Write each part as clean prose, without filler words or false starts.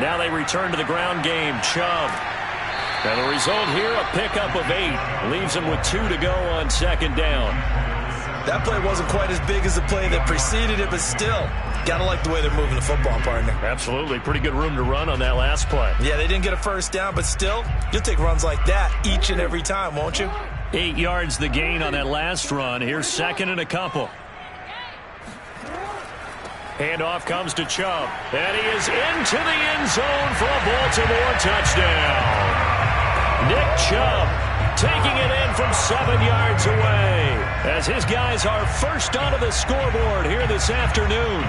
Now they return to the ground game. Chubb. And the result here, a pickup of 8. Leaves them with 2 to go on second down. That play wasn't quite as big as the play that preceded it, but still, gotta like the way they're moving the football, partner. Absolutely. Pretty good room to run on that last play. Yeah, they didn't get a first down, but still, you'll take runs like that each and every time, won't you? 8 yards the gain on that last run. Here's second and a couple. Handoff comes to Chubb. And he is into the end zone for a Baltimore touchdown. Nick Chubb taking it in from 7 yards away as his guys are first onto the scoreboard here this afternoon.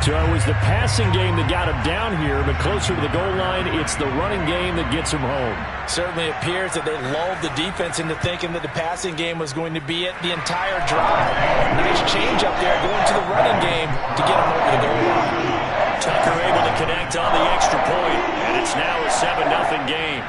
So it was the passing game that got him down here, but closer to the goal line, it's the running game that gets him home. Certainly appears that they lulled the defense into thinking that the passing game was going to be it the entire drive. Nice change up there going to the running game to get him over the goal line. Tucker able to connect on the extra point, and it's now a 7-0 game.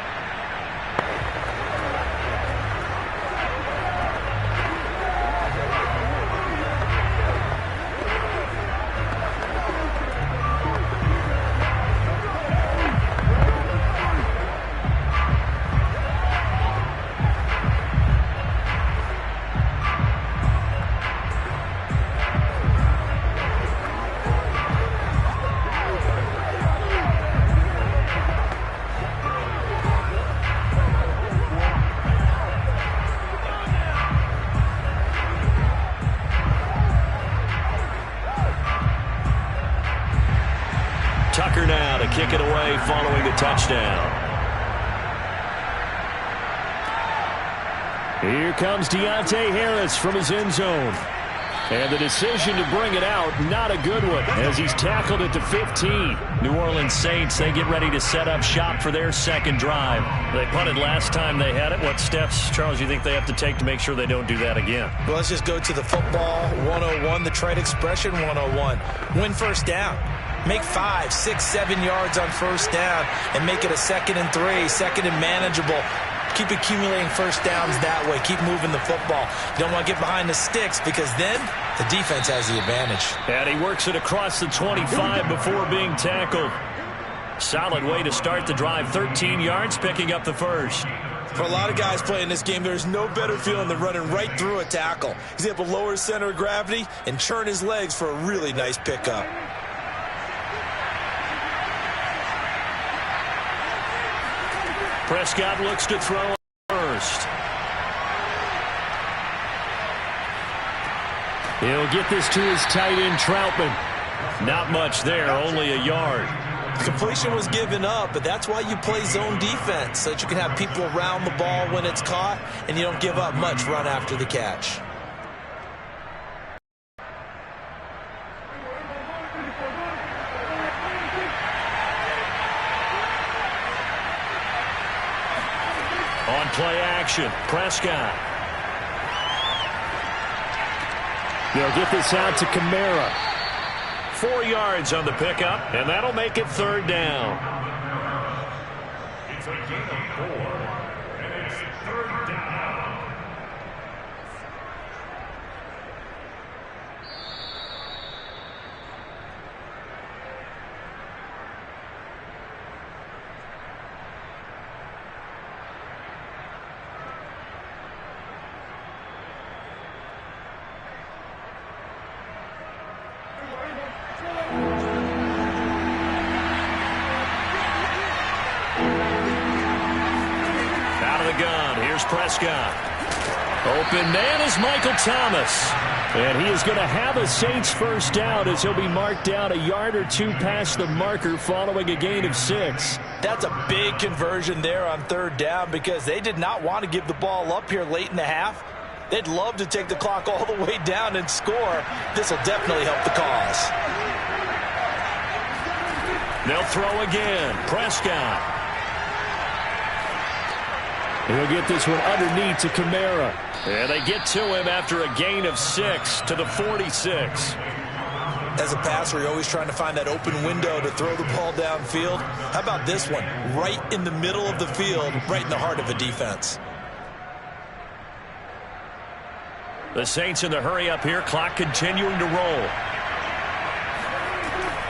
Tucker now to kick it away following the touchdown. Here comes Deontay Harris from his end zone. And the decision to bring it out, not a good one, as he's tackled at the 15. New Orleans Saints, they get ready to set up shop for their second drive. They punted last time they had it. What steps, Charles, you think they have to take to make sure they don't do that again? Well, let's just go to the football 101, the trade expression 101. Win first down. Make 5, 6, 7 yards on first down and make it a 2nd and 3, second and manageable. Keep accumulating first downs that way. Keep moving the football. You don't want to get behind the sticks because then the defense has the advantage. And he works it across the 25 before being tackled. Solid way to start the drive. 13 yards, picking up the first. For a lot of guys playing this game, there's no better feeling than running right through a tackle. He's able to lower his center of gravity and churn his legs for a really nice pickup. Prescott looks to throw first. He'll get this to his tight end, Troutman. Not much there, only a yard. Completion was given up, but that's why you play zone defense, so that you can have people around the ball when it's caught, and you don't give up much run after the catch. On play action, Prescott. They'll get this out to Kamara. 4 yards on the pickup, and that'll make it third down. It's a gain of 4, and it's third down. Prescott. Open man is Michael Thomas. And he is going to have a Saints first down as he'll be marked down a yard or two past the marker following a gain of 6. That's a big conversion there on third down because they did not want to give the ball up here late in the half. They'd love to take the clock all the way down and score. This will definitely help the cause. They'll throw again. Prescott. He'll get this one underneath to Kamara. And they get to him after a gain of 6 to the 46. As a passer, you're always trying to find that open window to throw the ball downfield. How about this one? Right in the middle of the field, right in the heart of a defense. The Saints in the hurry up here. Clock continuing to roll.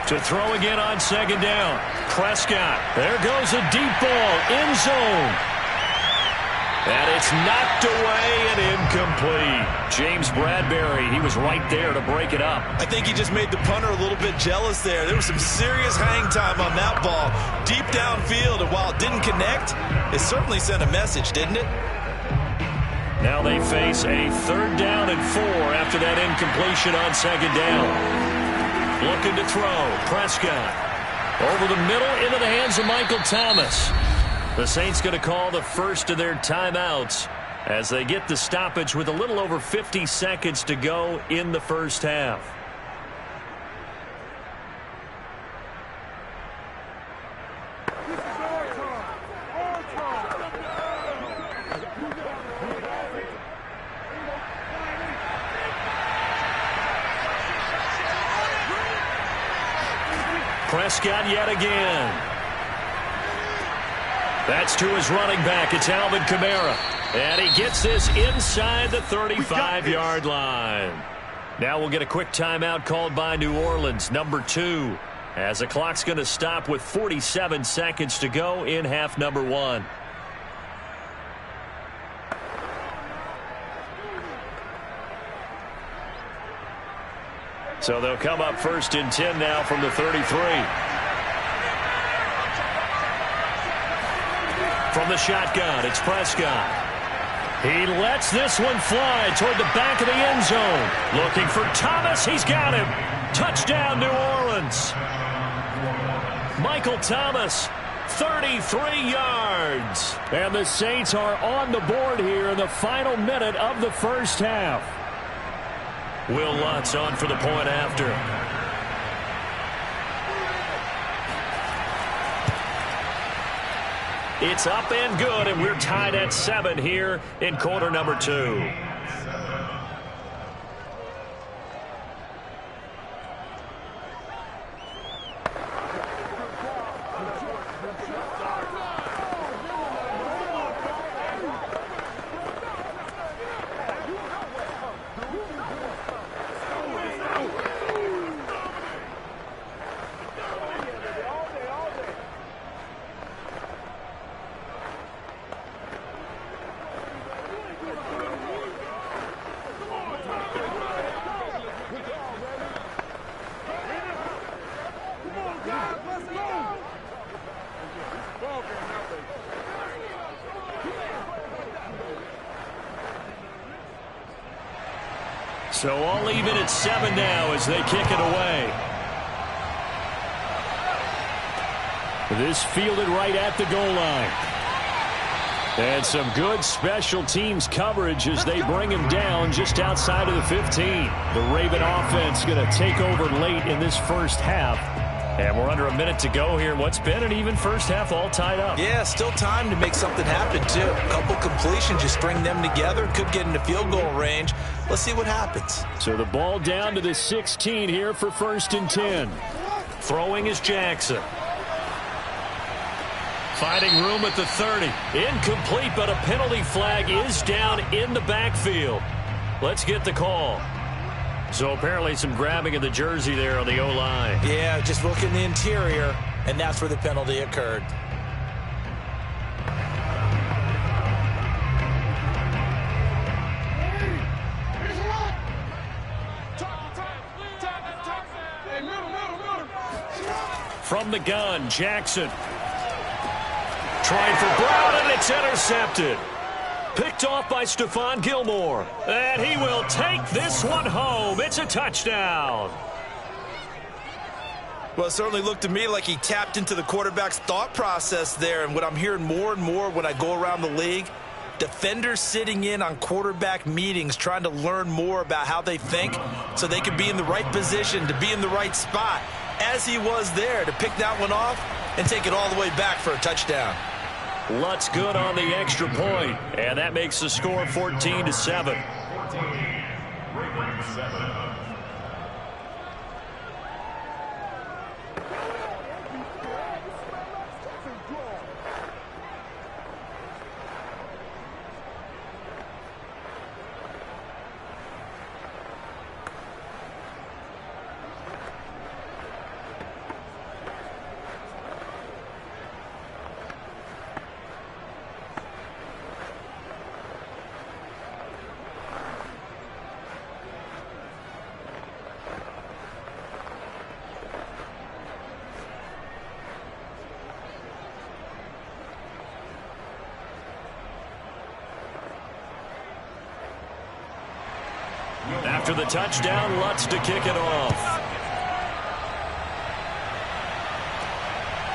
To throw again on second down. Prescott. There goes a deep ball. End zone. And it's knocked away and incomplete. James Bradbury, he was right there to break it up. I think he just made the punter a little bit jealous there. There was some serious hang time on that ball. Deep downfield, and while it didn't connect, it certainly sent a message, didn't it? Now they face a 3rd down and 4 after that incompletion on second down. Looking to throw. Prescott. Over the middle into the hands of Michael Thomas. The Saints going to call the first of their timeouts as they get the stoppage with a little over 50 seconds to go in the first half. Prescott yet again. That's to his running back. It's Alvin Kamara. And he gets this inside the 35-yard line. Now we'll get a quick timeout called by New Orleans, number 2, as the clock's going to stop with 47 seconds to go in half number 1. So they'll come up 1st and 10 now from the 33. From the shotgun, it's Prescott. He lets this one fly toward the back of the end zone. Looking for Thomas. He's got him. Touchdown, New Orleans. Michael Thomas, 33 yards. And the Saints are on the board here in the final minute of the first half. Will Lutz on for the point after. It's up and good, and we're tied at 7 here in quarter number 2. So all even at 7 now as they kick it away. This fielded right at the goal line. And some good special teams coverage as they bring him down just outside of the 15. The Raven offense going to take over late in this first half. And we're under a minute to go here. What's been an even first half, all tied up. Yeah, still time to make something happen, too. A couple completions, just string them together. Could get into field goal range. Let's see what happens. So the ball down to the 16 here for 1st and 10. Throwing is Jackson. Finding room at the 30. Incomplete, but a penalty flag is down in the backfield. Let's get the call. So apparently some grabbing of the jersey there on the O-line. Yeah, just look in the interior, and that's where the penalty occurred. From the gun, Jackson. Trying for Brown, and it's intercepted. Picked off by Stephon Gilmore. And he will take this one home. It's a touchdown. Well, it certainly looked to me like he tapped into the quarterback's thought process there. And what I'm hearing more and more when I go around the league, defenders sitting in on quarterback meetings trying to learn more about how they think so they can be in the right position, to be in the right spot, as he was there to pick that one off and take it all the way back for a touchdown. Lutz good on the extra point, and that makes the score 14-7. After the touchdown, Lutz to kick it off.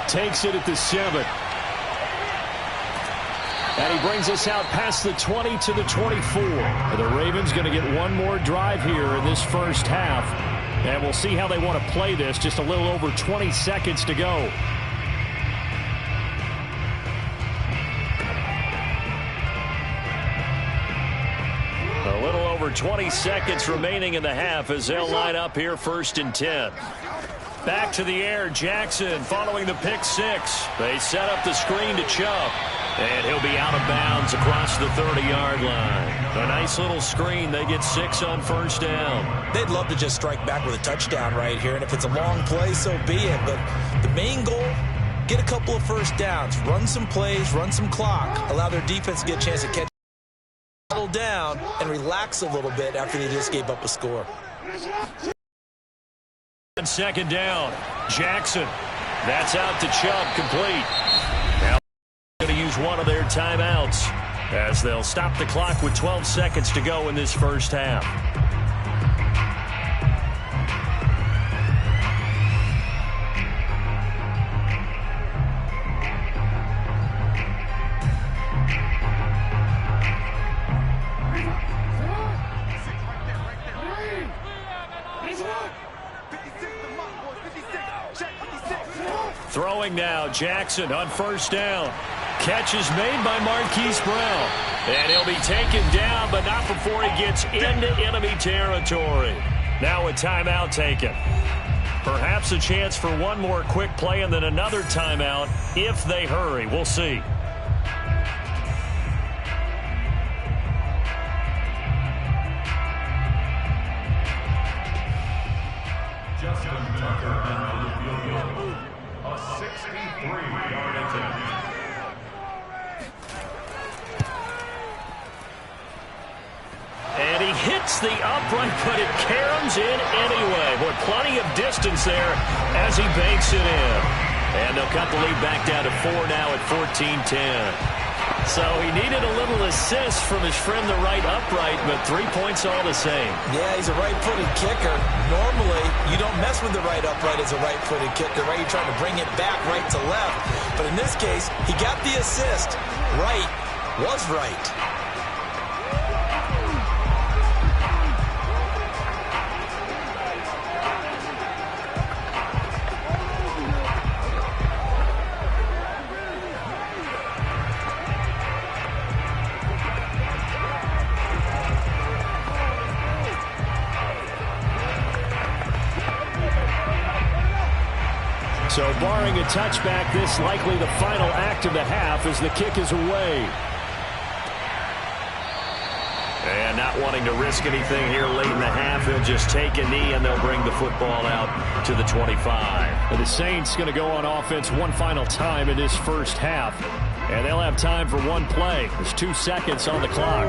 Takes it at the 7. And he brings us out past the 20 to the 24. The Ravens going to get one more drive here in this first half. And we'll see how they want to play this. Just a little over 20 seconds to go. A little over 20 seconds remaining in the half as they'll line up here 1st and 10. Back to the air, Jackson following the pick 6. They set up the screen to Chubb. And he'll be out of bounds across the 30-yard line. A nice little screen. They get 6 on 1st down. They'd love to just strike back with a touchdown right here. And if it's a long play, so be it. But the main goal, get a couple of 1st downs. Run some plays, run some clock. Allow their defense to get a chance to catch, settle down, and relax a little bit after they just gave up a score. 2nd down. Jackson. That's out to Chubb, complete. Now going to use one of their timeouts as they'll stop the clock with 12 seconds to go in this first half. Throwing now, Jackson on 1st down. Catch is made by Marquise Brown. And he'll be taken down, but not before he gets into enemy territory. Now a timeout taken. Perhaps a chance for one more quick play and then another timeout if they hurry. We'll see. The upright, but it caroms in anyway. Boy, plenty of distance there as he banks it in. And they'll cut the lead back down to 4 now at 14-10. So he needed a little assist from his friend the right upright, but 3 points all the same. Yeah, he's a right-footed kicker. Normally, you don't mess with the right upright as a right-footed kicker, right? You're trying to bring it back right to left. But in this case, he got the assist. Right was right. So barring a touchback, this likely the final act of the half as the kick is away. And not wanting to risk anything here late in the half, he'll just take a knee and they'll bring the football out to the 25. And the Saints going to go on offense one final time in this first half. And they'll have time for one play. There's 2 seconds on the clock.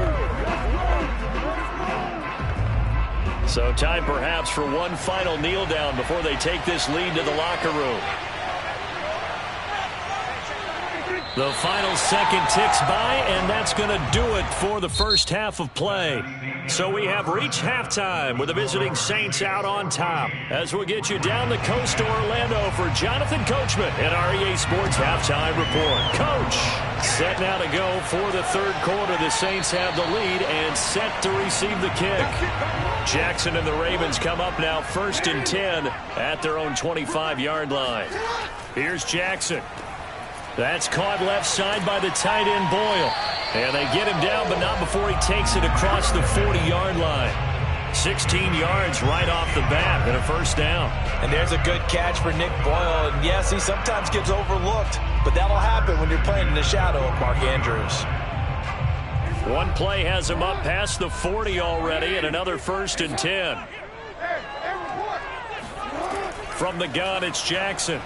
So time perhaps for one final kneel down before they take this lead to the locker room. The final second ticks by, and that's going to do it for the first half of play. So we have reached halftime with the visiting Saints out on top. As we'll get you down the coast to Orlando for Jonathan Coachman at our EA Sports Halftime Report. Coach, set now to go for the 3rd quarter. The Saints have the lead and set to receive the kick. Jackson and the Ravens come up now 1st and 10 at their own 25-yard line. Here's Jackson. That's caught left side by the tight end Boyle. And they get him down, but not before he takes it across the 40-yard line. 16 yards right off the bat and a 1st down. And there's a good catch for Nick Boyle. And yes, he sometimes gets overlooked, but that'll happen when you're playing in the shadow of Mark Andrews. One play has him up past the 40 already, and another 1st and 10. From the gun, it's Jackson.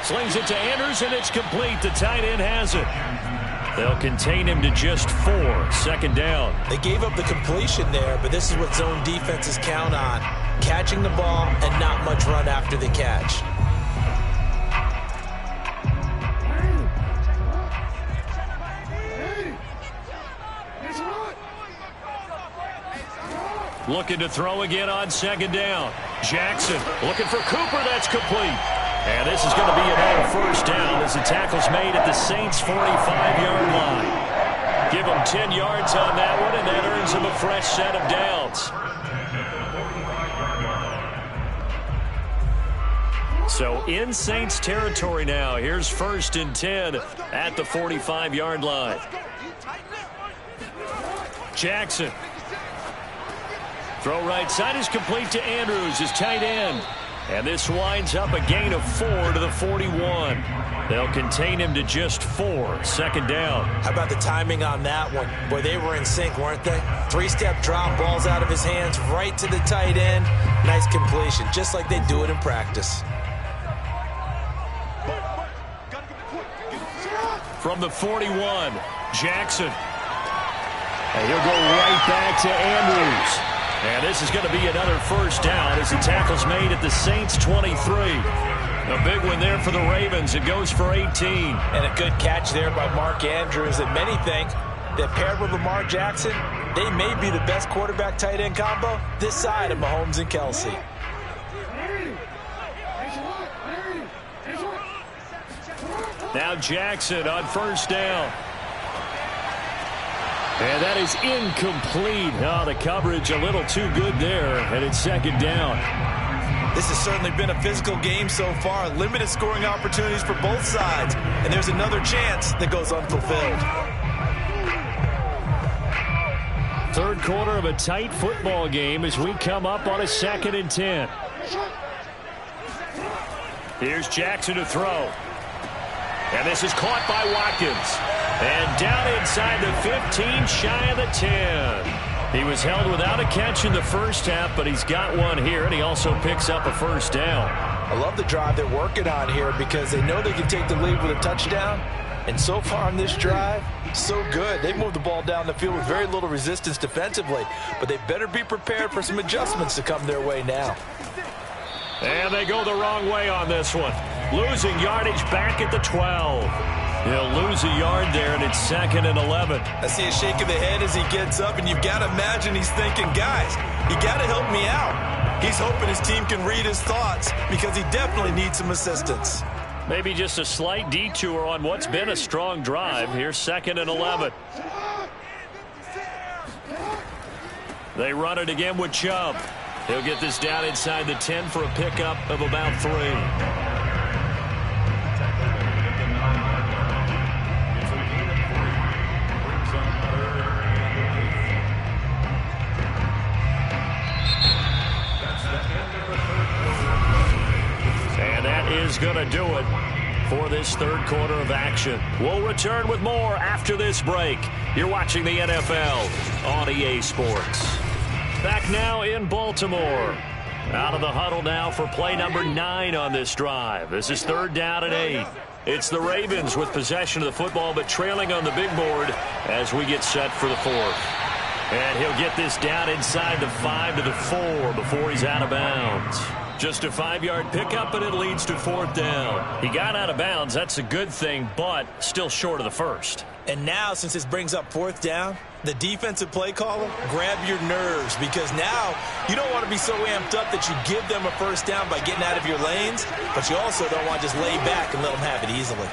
Slings it to Andrews, and it's complete. The tight end has it. They'll contain him to just 4. 2nd down. They gave up the completion there, but this is what zone defenses count on. Catching the ball and not much run after the catch. Looking to throw again on second down. Jackson looking for Cooper. That's complete. And this is going to be another first down as the tackle's made at the Saints' 45-yard line. Give them 10 yards on that one, and that earns them a fresh set of downs. So in Saints territory now. Here's 1st and 10 at the 45-yard line. Jackson. Throw right side is complete to Andrews, his tight end. And this winds up a gain of 4 to the 41. They'll contain him to just 4. Second down. How about the timing on that one? Boy, they were in sync, weren't they? 3-step drop, balls out of his hands, right to the tight end. Nice completion, just like they do it in practice. From the 41, Jackson. And he'll go right back to Andrews. And this is going to be another first down as the tackle's made at the Saints' 23. A big one there for the Ravens. It goes for 18. And a good catch there by Mark Andrews. And many think that paired with Lamar Jackson, they may be the best quarterback-tight end combo this side of Mahomes and Kelsey. Now Jackson on first down. And that is incomplete. Oh, the coverage a little too good there, and it's second down. This has certainly been a physical game so far. Limited scoring opportunities for both sides. And there's another chance that goes unfulfilled. Third quarter of a tight football game as we come up on a 2nd and 10. Here's Jackson to throw. And this is caught by Watkins. And down inside the 15, shy of the 10. He was held without a catch in the first half, but he's got one here, and he also picks up a first down. I love the drive they're working on here because they know they can take the lead with a touchdown. And so far on this drive, so good. They moved the ball down the field with very little resistance defensively, but they better be prepared for some adjustments to come their way now. And they go the wrong way on this one. Losing yardage back at the 12. He'll lose a yard there, and it's 2nd and 11. I see a shake of the head as he gets up, and you've got to imagine he's thinking, guys, you got to help me out. He's hoping his team can read his thoughts because he definitely needs some assistance. Maybe just a slight detour on what's been a strong drive. Here's 2nd and 11. They run it again with Chubb. He'll get this down inside the 10 for a pickup of about 3. Is going to do it for this third quarter of action. We'll return with more after this break. You're watching the NFL on EA Sports. Back now in Baltimore. Out of the huddle now for play number 9 on this drive. This is 3rd down and 8. It's the Ravens with possession of the football, but trailing on the big board as we get set for the 4th. And he'll get this down inside the 5 to the 4 before he's out of bounds. Just a 5-yard pickup, and it leads to 4th down. He got out of bounds. That's a good thing, but still short of the first. And now, since this brings up 4th down, the defensive play caller, grab your nerves, because now you don't want to be so amped up that you give them a first down by getting out of your lanes, but you also don't want to just lay back and let them have it easily.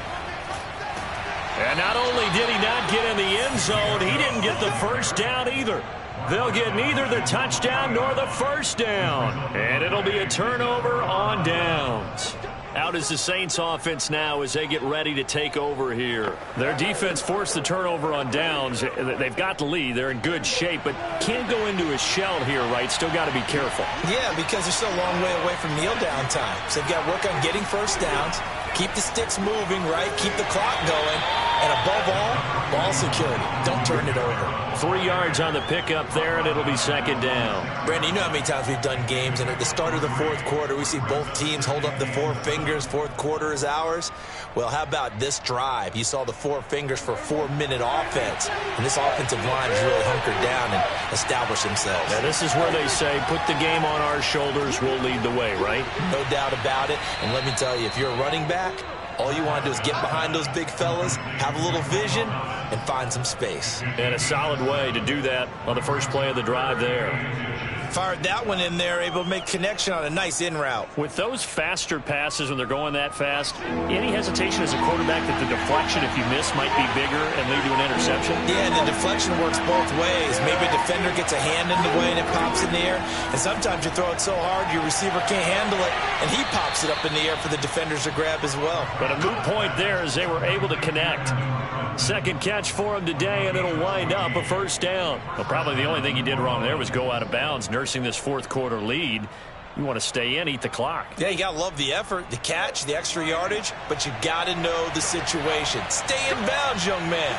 And not only did he not get in the end zone, he didn't get the first down either. They'll get neither the touchdown nor the first down. And it'll be a turnover on downs. Out is the Saints offense now as they get ready to take over here. Their defense forced the turnover on downs. They've got the lead. They're in good shape, but can't go into a shell here, right? Still got to be careful. Yeah, because they're still a long way away from kneel down time. So they've got to work on getting first downs, keep the sticks moving, right? Keep the clock going. And above all, ball security. Don't turn it over. 3 yards on the pickup there, and it'll be 2nd down. Brandon, you know how many times we've done games, and at the start of the 4th quarter, we see both teams hold up the 4 fingers. 4th quarter is ours. Well, how about this drive? You saw the 4 fingers for 4-minute offense. And this offensive line has really hunkered down and established themselves. Now, this is where they say, put the game on our shoulders, we'll lead the way, right? No doubt about it. And let me tell you, if you're a running back, all you want to do is get behind those big fellas, have a little vision, and find some space. And a solid way to do that on the first play of the drive there. Fired that one in there, able to make connection on a nice in route. With those faster passes when they're going that fast, any hesitation as a quarterback that the deflection, if you miss, might be bigger and lead to an interception? Yeah, and the deflection works both ways. Maybe a defender gets a hand in the way and it pops in the air. And sometimes you throw it so hard your receiver can't handle it, and he pops it up in the air for the defenders to grab as well. But a moot point there as they were able to connect. Second catch for him today, and it'll wind up a first down. Well, probably the only thing he did wrong there was go out of bounds, nursing this fourth quarter lead. You want to stay in, eat the clock. Yeah, you got to love the effort, the catch, the extra yardage, but you got to know the situation. Stay in bounds, young man.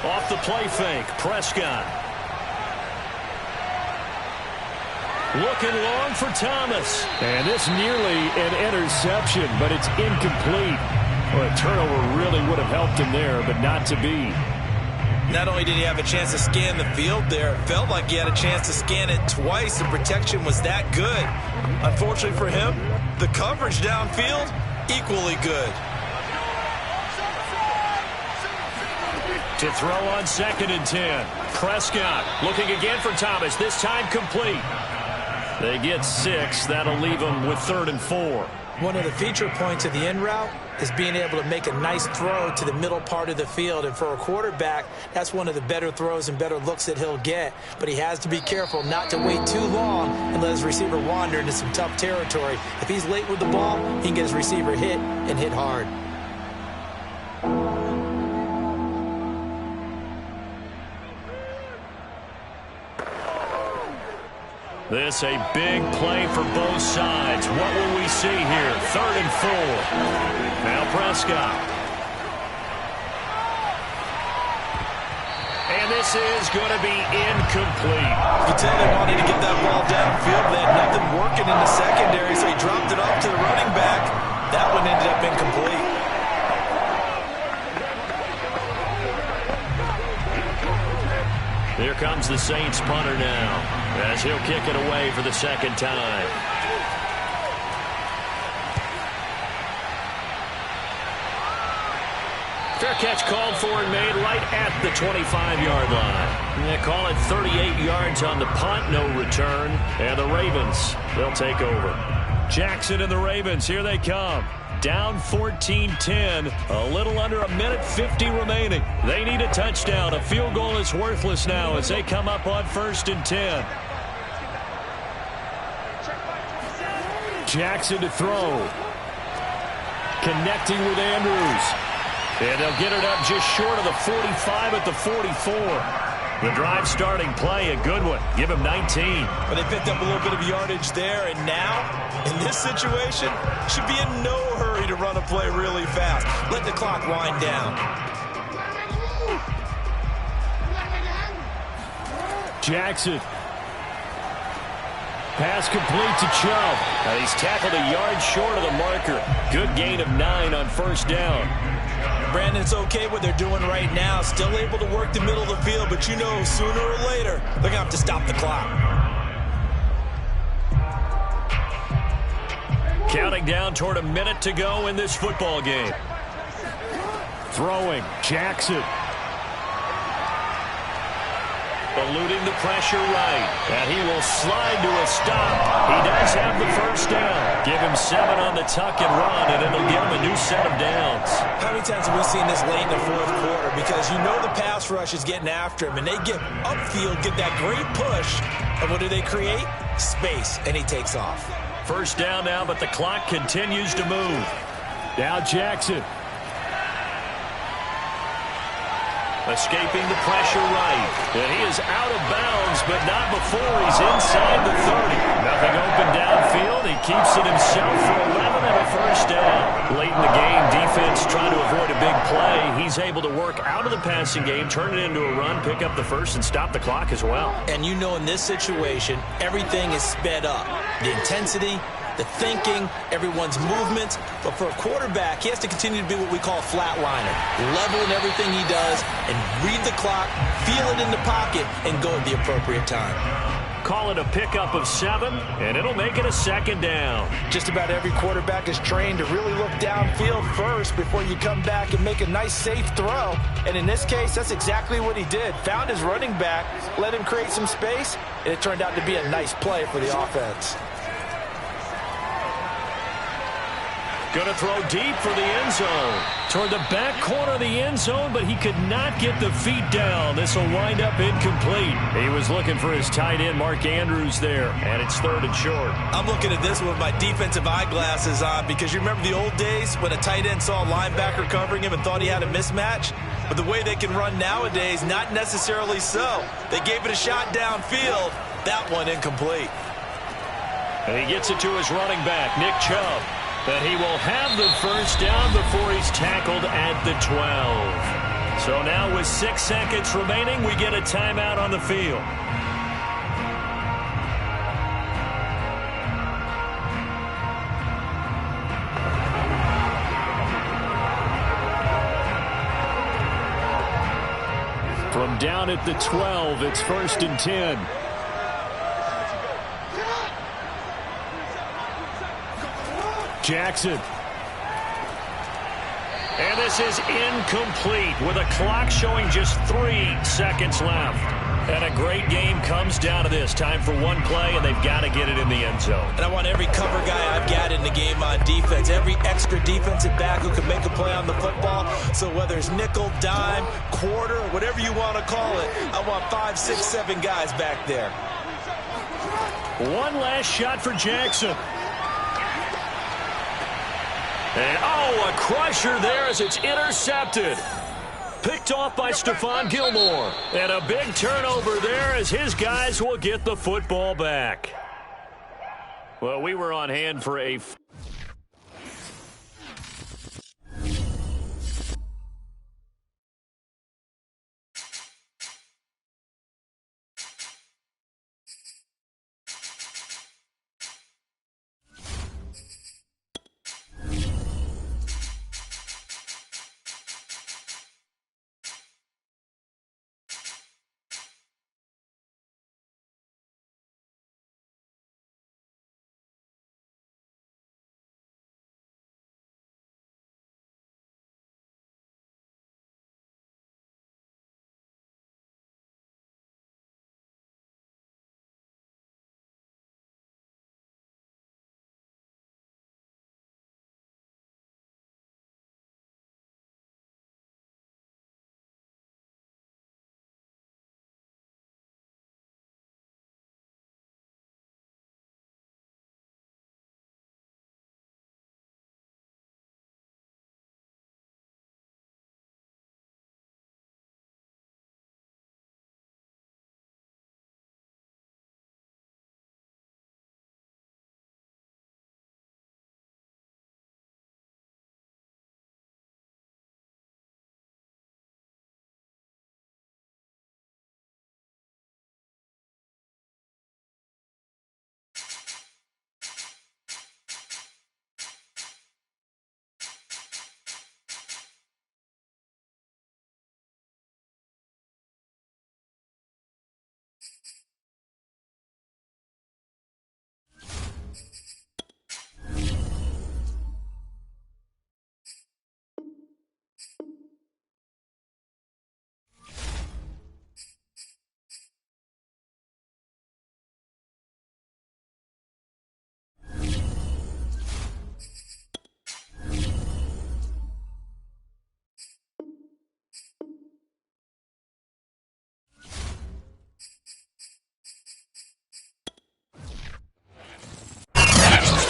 Off the play fake, Prescott. Looking long for Thomas. And this nearly an interception, but it's incomplete. Well, a turnover really would have helped him there, but not to be. Not only did he have a chance to scan the field there, it felt like he had a chance to scan it twice. The protection was that good. Unfortunately for him, the coverage downfield, equally good. To throw on 2nd and 10. Prescott looking again for Thomas, this time complete. They get 6. That'll leave them with 3rd and 4. One of the feature points of the in route is being able to make a nice throw to the middle part of the field. And for a quarterback, that's one of the better throws and better looks that he'll get. But he has to be careful not to wait too long and let his receiver wander into some tough territory. If he's late with the ball, he can get his receiver hit and hit hard. This a big play for both sides. What will we see here? 3rd and 4. Now Prescott. And this is going to be incomplete. You can tell they wanted to get that ball downfield. They had nothing working in the secondary, so he dropped it off to the running back. That one ended up incomplete. Here comes the Saints punter now, as he'll kick it away for the second time. Fair catch called for and made right at the 25-yard line. They call it 38 yards on the punt, no return. And the Ravens, they'll take over. Jackson and the Ravens, here they come. Down 14-10, a little under a minute 50 remaining. They need a touchdown. A field goal is worthless now as they come up on 1st and 10. Jackson to throw. Connecting with Andrews. And they'll get it up just short of the 45 at the 44. The drive starting play, a good one. Give him 19. But they picked up a little bit of yardage there, and now, in this situation, should be in no hurry to run a play really fast. Let the clock wind down. Jackson. Pass complete to Chubb. Now he's tackled a yard short of the marker. Good gain of 9 on 1st down. Brandon, it's okay what they're doing right now. Still able to work the middle of the field, but you know sooner or later they're going to have to stop the clock. Counting down toward a minute to go in this football game. Throwing, Jackson. Eluding the pressure right. And he will slide to a stop. He does have the first down. Give him 7 on the tuck and run, and it'll give him a new set of downs. How many times have we seen this late in the fourth quarter? Because you know the pass rush is getting after him, and they get upfield, get that great push, and what do they create? Space, and he takes off. First down now, but the clock continues to move. Now Jackson. Escaping the pressure right. And he is out of bounds, but not before he's inside the 30. Nothing open downfield. He keeps it himself for 11 and a first down. Late in the game, defense trying to avoid a big play. He's able to work out of the passing game, turn it into a run, pick up the first, and stop the clock as well. And you know in this situation, everything is sped up. The intensity, the thinking, everyone's movements. But for a quarterback, he has to continue to be what we call a flatliner. Level in everything he does and read the clock, feel it in the pocket, and go at the appropriate time. Call it a pickup of 7, and it'll make it a 2nd down. Just about every quarterback is trained to really look downfield first before you come back and make a nice, safe throw. And in this case, that's exactly what he did. Found his running back, let him create some space, and it turned out to be a nice play for the offense. Going to throw deep for the end zone. Toward the back corner of the end zone, but he could not get the feet down. This will wind up incomplete. He was looking for his tight end, Mark Andrews, there, and it's 3rd and short. I'm looking at this with my defensive eyeglasses on because you remember the old days when a tight end saw a linebacker covering him and thought he had a mismatch? But the way they can run nowadays, not necessarily so. They gave it a shot downfield. That one incomplete. And he gets it to his running back, Nick Chubb. But he will have the 1st down before he's tackled at the 12. So now with 6 seconds remaining, we get a timeout on the field. From down at the 12, it's 1st and 10. Jackson. And this is incomplete with a clock showing just 3 seconds left. And a great game comes down to this. Time for one play, and they've got to get it in the end zone. And I want every cover guy I've got in the game on defense, every extra defensive back who can make a play on the football. So whether it's nickel, dime, quarter, whatever you want to call it, I want 5, 6, 7 guys back there. One last shot for Jackson. And, a crusher there as it's intercepted. Picked off by Stephon Gilmore. And a big turnover there as his guys will get the football back. Well, we were on hand for a...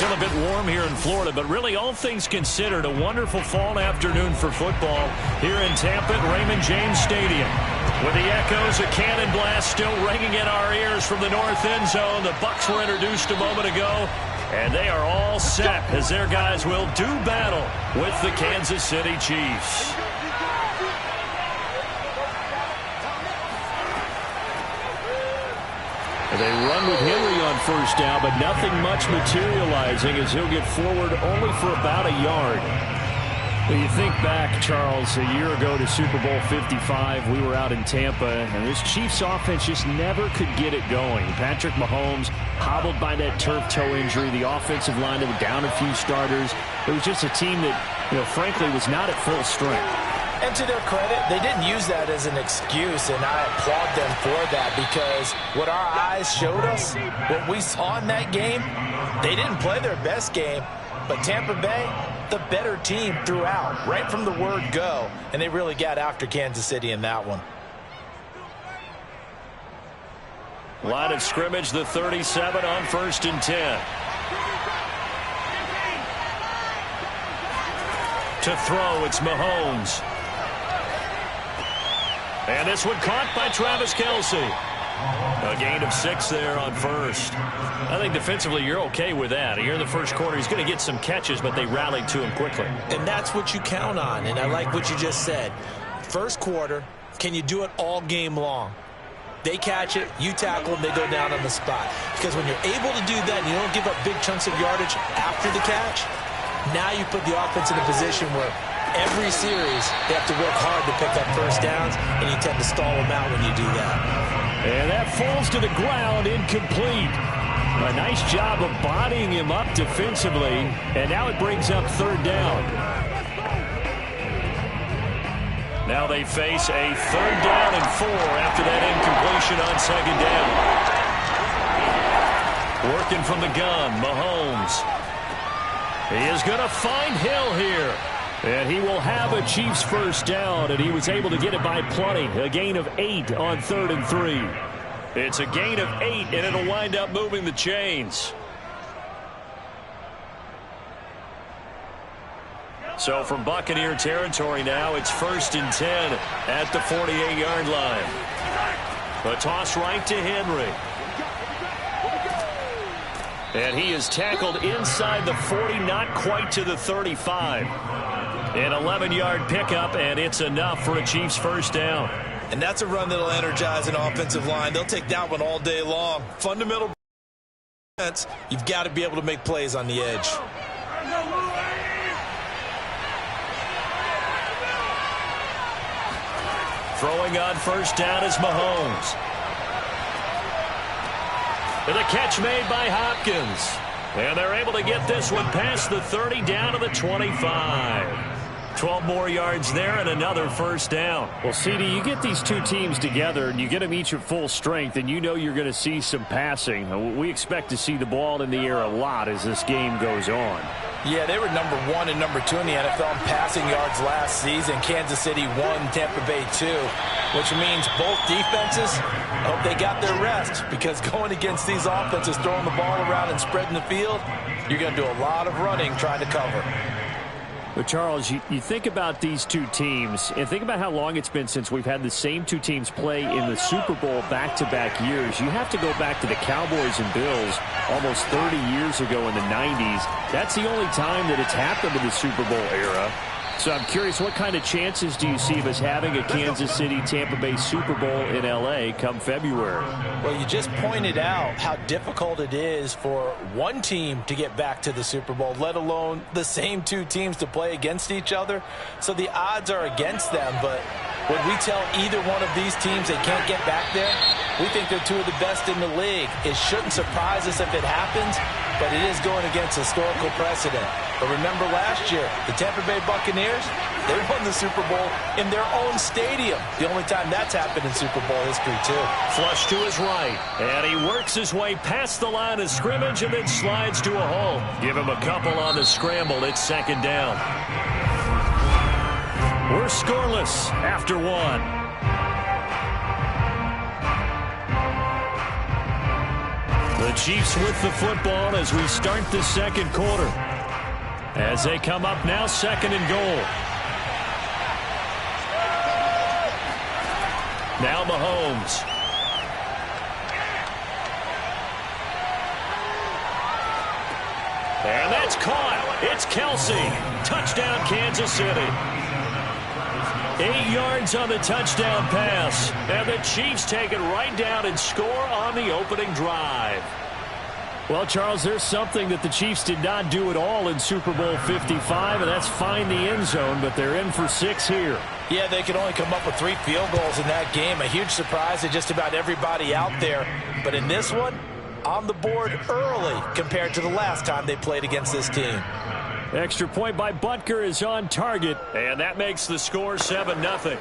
Still a bit warm here in Florida, but really all things considered, a wonderful fall afternoon for football here in Tampa at Raymond James Stadium. With the echoes of cannon blast still ringing in our ears from the north end zone, the Bucs were introduced a moment ago, and they are all set as their guys will do battle with the Kansas City Chiefs. They run with Henry on first down, but nothing much materializing as he'll get forward only for about a yard. Well, you think back, Charles, a year ago to Super Bowl 55, we were out in Tampa, and this Chiefs offense just never could get it going. Patrick Mahomes hobbled by that turf toe injury. The offensive line, they were down a few starters. It was just a team that, frankly, was not at full strength. And to their credit, they didn't use that as an excuse, and I applaud them for that, because what our eyes showed us, what we saw in that game, they didn't play their best game, but Tampa Bay, the better team throughout, right from the word go, and they really got after Kansas City in that one. Line of scrimmage, the 37 on 1st and 10. To throw, it's Mahomes. And this one caught by Travis Kelce. A gain of 6 there on first. I think defensively you're okay with that. Here in the first quarter, he's going to get some catches, but they rallied to him quickly. And that's what you count on, and I like what you just said. First quarter, can you do it all game long? They catch it, you tackle them, they go down on the spot. Because when you're able to do that and you don't give up big chunks of yardage after the catch, now you put the offense in a position where every series they have to work hard to pick up first downs, and you tend to stall them out when you do that. And that falls to the ground, incomplete. A nice job of bodying him up defensively, and now it brings up 3rd down. Now they face a 3rd down and 4 after that incompletion on 2nd down. Working from the gun, Mahomes. He is going to find Hill here. And he will have a Chiefs first down, and he was able to get it by plenty. A gain of 8 on 3rd and 3. It's a gain of 8, and it'll wind up moving the chains. So from Buccaneer territory now, it's 1st and 10 at the 48-yard line. A toss right to Henry. And he is tackled inside the 40, not quite to the 35. An 11-yard pickup, and it's enough for a Chiefs first down. And that's a run that'll energize an offensive line. They'll take that one all day long. Fundamental defense, you've got to be able to make plays on the edge. Throwing on first down is Mahomes. And the catch made by Hopkins. And they're able to get this one past the 30 down to the 25. 12 more yards there and another first down. Well, CD, you get these two teams together and you get them each at full strength, and you know you're going to see some passing. We expect to see the ball in the air a lot as this game goes on. Yeah, they were number 1 and number 2 in the NFL in passing yards last season. Kansas City 1, Tampa Bay 2, which means both defenses, I hope they got their rest, because going against these offenses, throwing the ball around and spreading the field, you're going to do a lot of running trying to cover. But, Charles, you think about these two teams, and think about how long it's been since we've had the same two teams play in the Super Bowl back-to-back years. You have to go back to the Cowboys and Bills almost 30 years ago in the 90s. That's the only time that it's happened in the Super Bowl era. So I'm curious, what kind of chances do you see of us having a Kansas City-Tampa Bay Super Bowl in L.A. come February? Well, you just pointed out how difficult it is for one team to get back to the Super Bowl, let alone the same two teams to play against each other. So the odds are against them, but when we tell either one of these teams they can't get back there, we think they're two of the best in the league. It shouldn't surprise us if it happens, but it is going against historical precedent. But remember last year, the Tampa Bay Buccaneers, they won the Super Bowl in their own stadium. The only time that's happened in Super Bowl history, too. Flush to his right, and he works his way past the line of scrimmage and then slides to a hole. Give him a couple on the scramble. It's 2nd down. We're scoreless after 1. The Chiefs with the football as we start the 2nd quarter. As they come up now, 2nd and goal. Now Mahomes. And that's caught. It's Kelce. Touchdown, Kansas City. 8 yards on the touchdown pass. And the Chiefs take it right down and score on the opening drive. Well, Charles, there's something that the Chiefs did not do at all in Super Bowl 55, and that's find the end zone, but they're in for 6 here. Yeah, they could only come up with 3 field goals in that game. A huge surprise to just about everybody out there. But in this one, on the board early compared to the last time they played against this team. Extra point by Butker is on target, and that makes the score 7-0.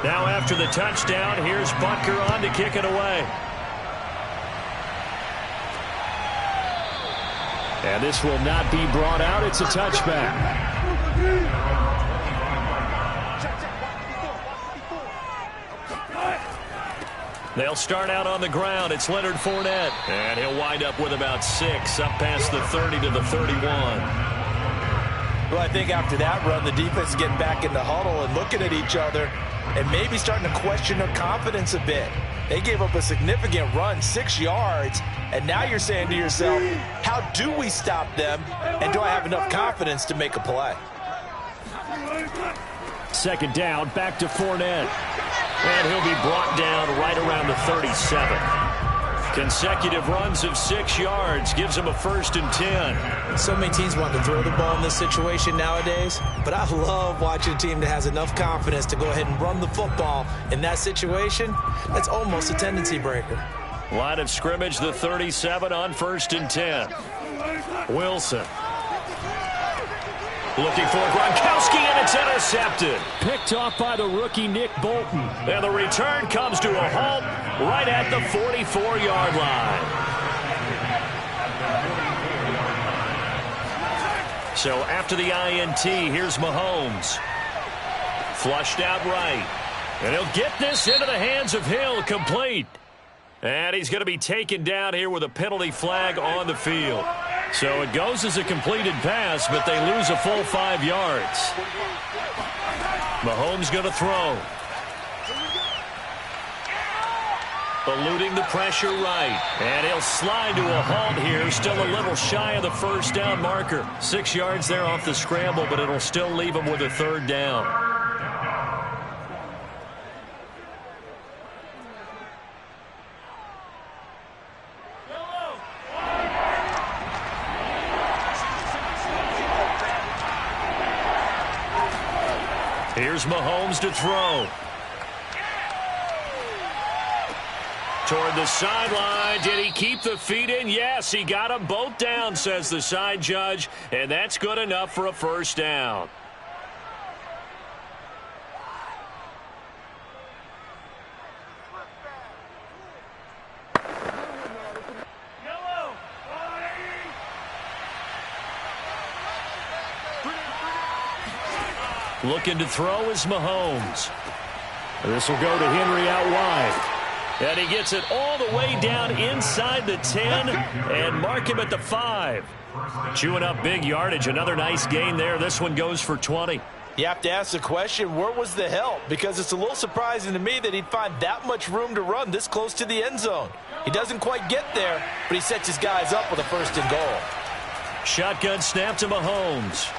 Now after the touchdown, here's Butker on to kick it away. And this will not be brought out. It's a touchback. They'll start out on the ground. It's Leonard Fournette. And he'll wind up with about 6, up past the 30 to the 31. Well, I think after that run, the defense is getting back in the huddle and looking at each other and maybe starting to question their confidence a bit. They gave up a significant run, 6 yards, and now you're saying to yourself, how do we stop them, and do I have enough confidence to make a play? Second down, back to Fournette. And he'll be brought down right around the 37. Consecutive runs of 6 yards gives him a 1st and 10. So many teams want to throw the ball in this situation nowadays, but I love watching a team that has enough confidence to go ahead and run the football in that situation. That's almost a tendency breaker. Line of scrimmage, the 37 on 1st and 10. Wilson. Looking for Gronkowski, and it's intercepted. Picked off by the rookie Nick Bolton. And the return comes to a halt right at the 44-yard line. So after the INT, here's Mahomes. Flushed out right. And he'll get this into the hands of Hill, complete. And he's going to be taken down here with a penalty flag on the field. So it goes as a completed pass, but they lose a full 5 yards. Mahomes going to throw. Eluding the pressure right. And he'll slide to a halt here. Still a little shy of the 1st down marker. 6 yards there off the scramble, but it'll still leave him with a 3rd down. Here's Mahomes to throw. Toward the sideline. Did he keep the feet in? Yes, he got them both down, says the side judge. And that's good enough for a 1st down. Looking to throw is Mahomes. This will go to Henry out wide. And he gets it all the way down inside the 10 and mark him at the 5. Chewing up big yardage. Another nice gain there. This one goes for 20. You have to ask the question, where was the help? Because it's a little surprising to me that he'd find that much room to run this close to the end zone. He doesn't quite get there, but he sets his guys up with a 1st and goal. Shotgun snap to Mahomes.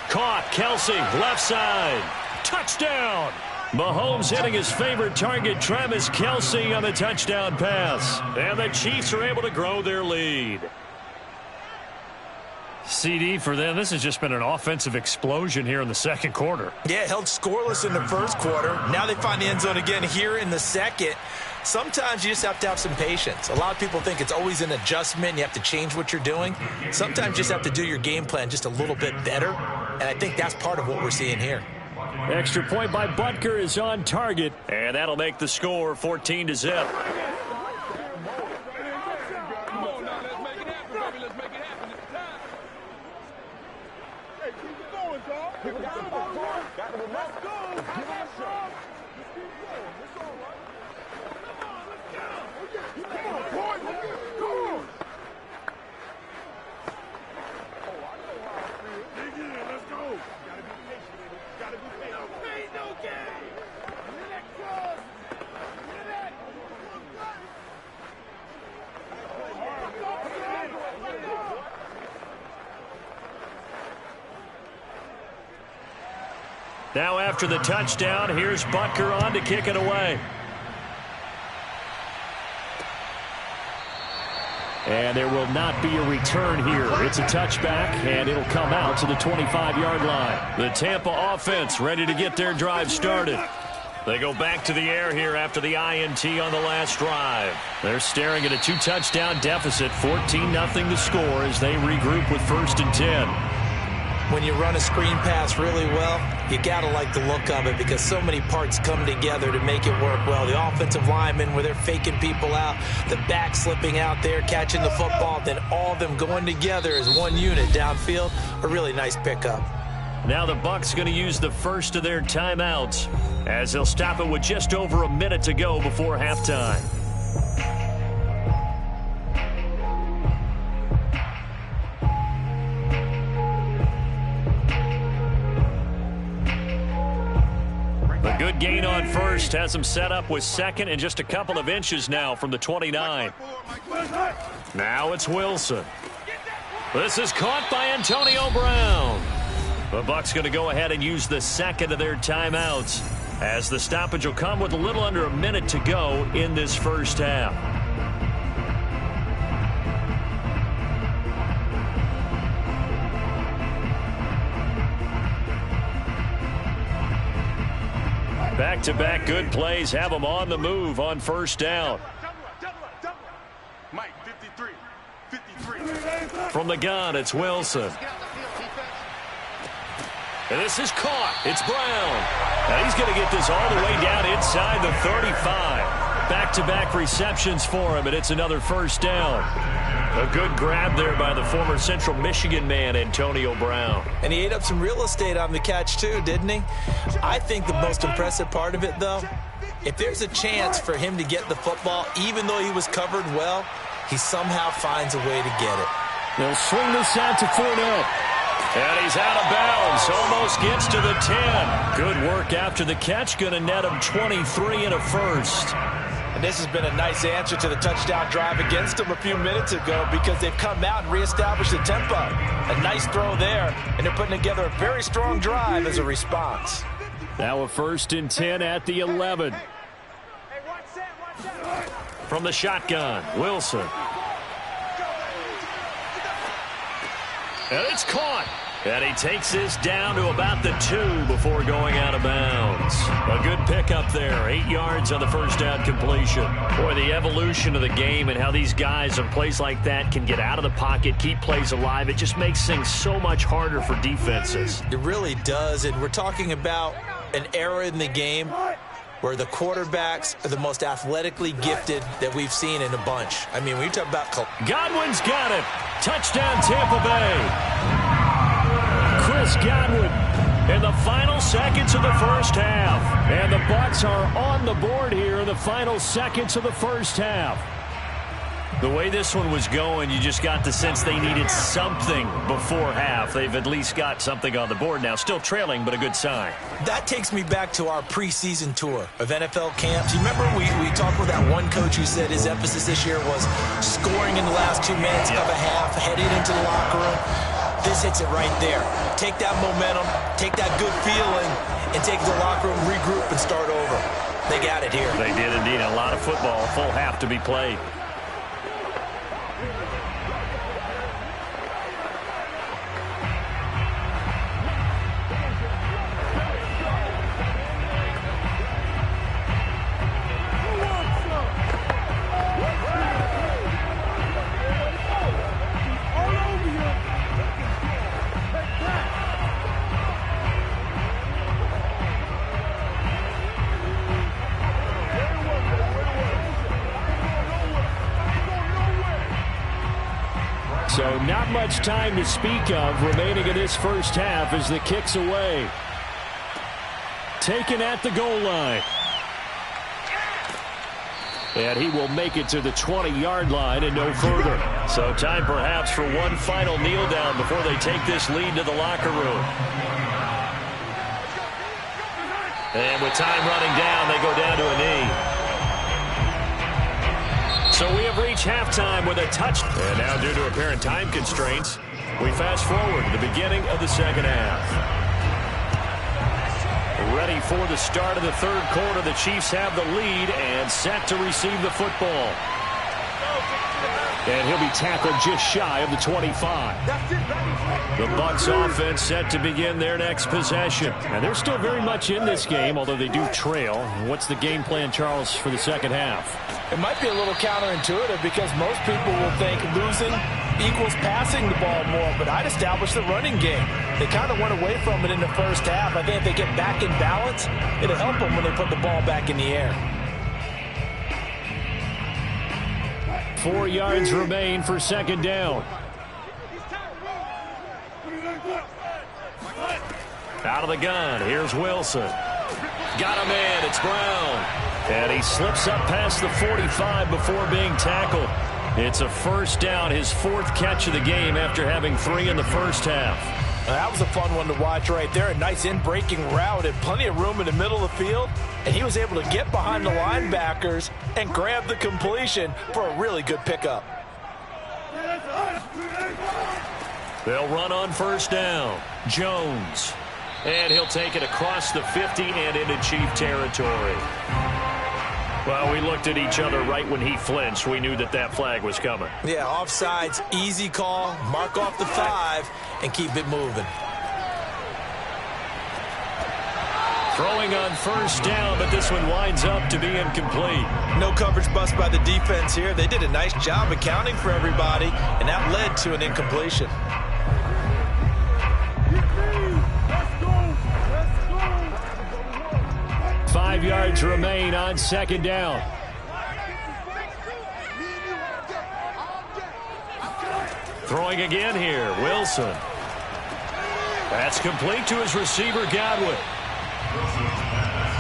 Caught. Kelsey, left side. Touchdown. Mahomes hitting his favorite target, Travis Kelsey, on the touchdown pass. And the Chiefs are able to grow their lead. CD for them. This has just been an offensive explosion here in the 2nd quarter. Yeah, held scoreless in the 1st quarter. Now they find the end zone again here in the 2nd. Sometimes you just have to have some patience. A lot of people think it's always an adjustment. You have to change what you're doing. Sometimes you just have to do your game plan just a little bit better. And I think that's part of what we're seeing here. Extra point by Butker is on target. And that'll make the score 14 to zip. Hey, keep it going, y'all. Now after the touchdown, here's Butker on to kick it away. And there will not be a return here. It's a touchback, and it'll come out to the 25-yard line. The Tampa offense ready to get their drive started. They go back to the air here after the INT on the last drive. They're staring at a 2-touchdown deficit, 14-0 to score as they regroup with 1st and 10. When you run a screen pass really well, you got to like the look of it because so many parts come together to make it work well. The offensive linemen, where they're faking people out, the back slipping out there, catching the football, then all of them going together as one unit downfield. A really nice pickup. Now the Bucs going to use the first of their timeouts as they'll stop it with just over a minute to go before halftime. Good gain on first, has him set up with 2nd and just a couple of inches now from the 29. Now it's Wilson. This is caught by Antonio Brown. The Bucs going to go ahead and use the 2nd of their timeouts as the stoppage will come with a little under a minute to go in this first half. Back-to-back good plays have them on the move on 1st down. Mike, 53. From the gun, it's Wilson. And this is caught. It's Brown. Now he's going to get this all the way down inside the 35. Back-to-back receptions for him, and it's another 1st down. A good grab there by the former Central Michigan man, Antonio Brown. And he ate up some real estate on the catch, too, didn't he? I think the most impressive part of it, though, if there's a chance for him to get the football, even though he was covered well, he somehow finds a way to get it. They'll swing this out to Fournette. And he's out of bounds. Almost gets to the 10. Good work after the catch. Going to net him 23 and a first. And this has been a nice answer to the touchdown drive against them a few minutes ago because they've come out and reestablished the tempo. A nice throw there, and they're putting together a very strong drive as a response. Now a 1st and 10 at the 11. From the shotgun, Wilson. And it's caught. And he takes this down to about the 2 before going out of bounds. A good pickup there. 8 yards on the 1st down completion. Boy, the evolution of the game and how these guys on plays like that can get out of the pocket, keep plays alive, it just makes things so much harder for defenses. It really does, and we're talking about an era in the game where the quarterbacks are the most athletically gifted that we've seen in a bunch. I mean, when you talk about... Godwin's got it. Touchdown, Tampa Bay. Chris Godwin in the final seconds of the first half. And the Bucs are on the board here in the final seconds of the first half. The way this one was going, you just got the sense they needed something before half. They've at least got something on the board now. Still trailing, but a good sign. That takes me back to our preseason tour of NFL camps. You remember we talked with that one coach who said his emphasis this year was scoring in the last 2 minutes of a half, heading into the locker room. This hits it right there. Take that momentum, take that good feeling, and take the locker room, regroup, and start over. They got it here. They did indeed. A lot of football, full half to be played. So not much time to speak of remaining in this first half as the kick's away. Taken at the goal line. And he will make it to the 20-yard line and no further. So time perhaps for one final kneel down before they take this lead to the locker room. And with time running down, they go down to a knee. So we have reached halftime with a touch. And now due to apparent time constraints, we fast forward to the beginning of the second half. Ready for the start of the third quarter. The Chiefs have the lead and set to receive the football. And he'll be tackled just shy of the 25. The Bucs offense set to begin their next possession. And they're still very much in this game, although they do trail. What's the game plan, Charles, for the second half? It might be a little counterintuitive because most people will think losing equals passing the ball more, but I'd establish the running game. They kind of went away from it in the first half. I think if they get back in balance, it'll help them when they put the ball back in the air. 4 yards remain for second down. Out of the gun, here's Wilson. Got a man, it's Brown. And he slips up past the 45 before being tackled. It's a first down, his fourth catch of the game after having 3 in the first half. That was a fun one to watch right there. A nice in-breaking route and plenty of room in the middle of the field. And he was able to get behind the linebackers and grab the completion for a really good pickup. They'll run on first down. Jones. And he'll take it across the 50 and into Chief territory. Well, we looked at each other right when he flinched. We knew that that flag was coming. Yeah, offsides, easy call. Mark off the 5 and keep it moving. Throwing on first down, but this one winds up to be incomplete. No coverage bust by the defense here. They did a nice job accounting for everybody, and that led to an incompletion. Let's go. 5 yards remain on second down. Throwing again here, Wilson. That's complete to his receiver, Godwin.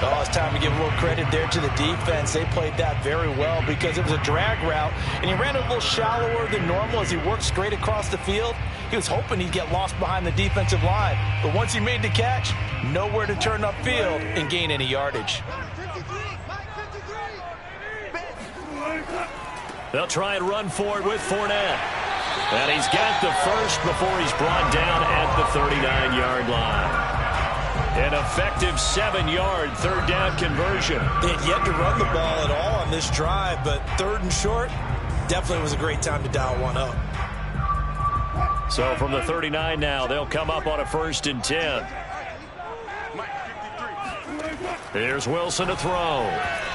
Oh, it's time to give a little credit there to the defense. They played that very well because it was a drag route, and he ran a little shallower than normal as he worked straight across the field. He was hoping he'd get lost behind the defensive line, but once he made the catch, nowhere to turn upfield and gain any yardage. They'll try and run for it with Fournette. And he's got the first before he's brought down at the 39-yard line. An effective 7-yard third down conversion. They had yet to run the ball at all on this drive, but third and short definitely was a great time to dial one up. So from the 39 now, they'll come up on a 1st and 10. Here's Wilson to throw.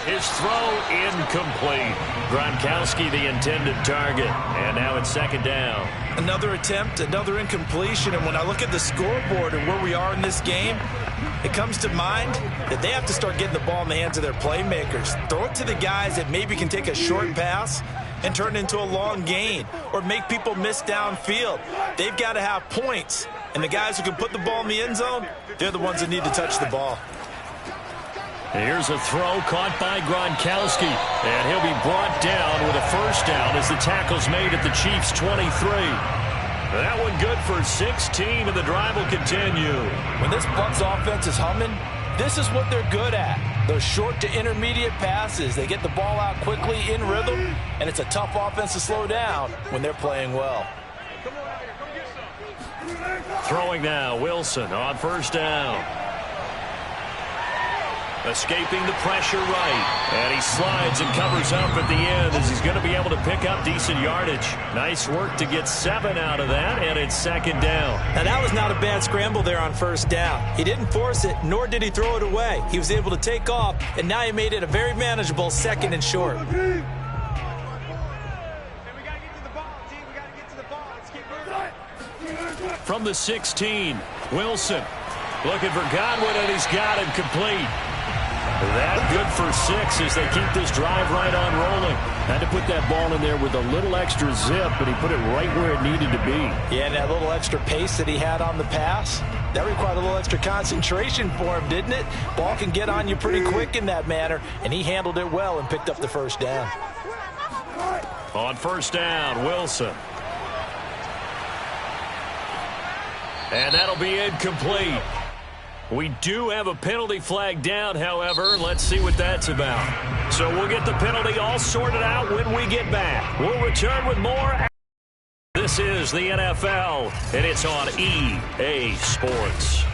His throw incomplete. Gronkowski the intended target. And now it's second down. Another attempt, another incompletion. And when I look at the scoreboard and where we are in this game, it comes to mind that they have to start getting the ball in the hands of their playmakers. Throw it to the guys that maybe can take a short pass and turn it into a long gain or make people miss downfield. They've got to have points. And the guys who can put the ball in the end zone, they're the ones that need to touch the ball. Here's a throw caught by Gronkowski. And he'll be brought down with a first down as the tackle's made at the Chiefs' 23. That one good for 16, and the drive will continue. When this Bucs offense is humming, this is what they're good at. Those short to intermediate passes. They get the ball out quickly in rhythm, and it's a tough offense to slow down when they're playing well. Throwing now, Wilson on first down. Escaping the pressure right. And he slides and covers up at the end as he's going to be able to pick up decent yardage. Nice work to get 7 out of that, and it's second down. Now, that was not a bad scramble there on first down. He didn't force it, nor did he throw it away. He was able to take off, and now he made it a very manageable 2nd and short. From the 16, Wilson looking for Godwin, and he's got him complete. That good for 6 as they keep this drive right on rolling. Had to put that ball in there with a little extra zip, but he put it right where it needed to be. Yeah, and that little extra pace that he had on the pass, that required a little extra concentration for him, didn't it? Ball can get on you pretty quick in that manner, and he handled it well and picked up the first down. On first down, Wilson. And that'll be incomplete. We do have a penalty flag down, however. Let's see what that's about. So we'll get the penalty all sorted out when we get back. We'll return with more. This is the NFL, and it's on EA Sports.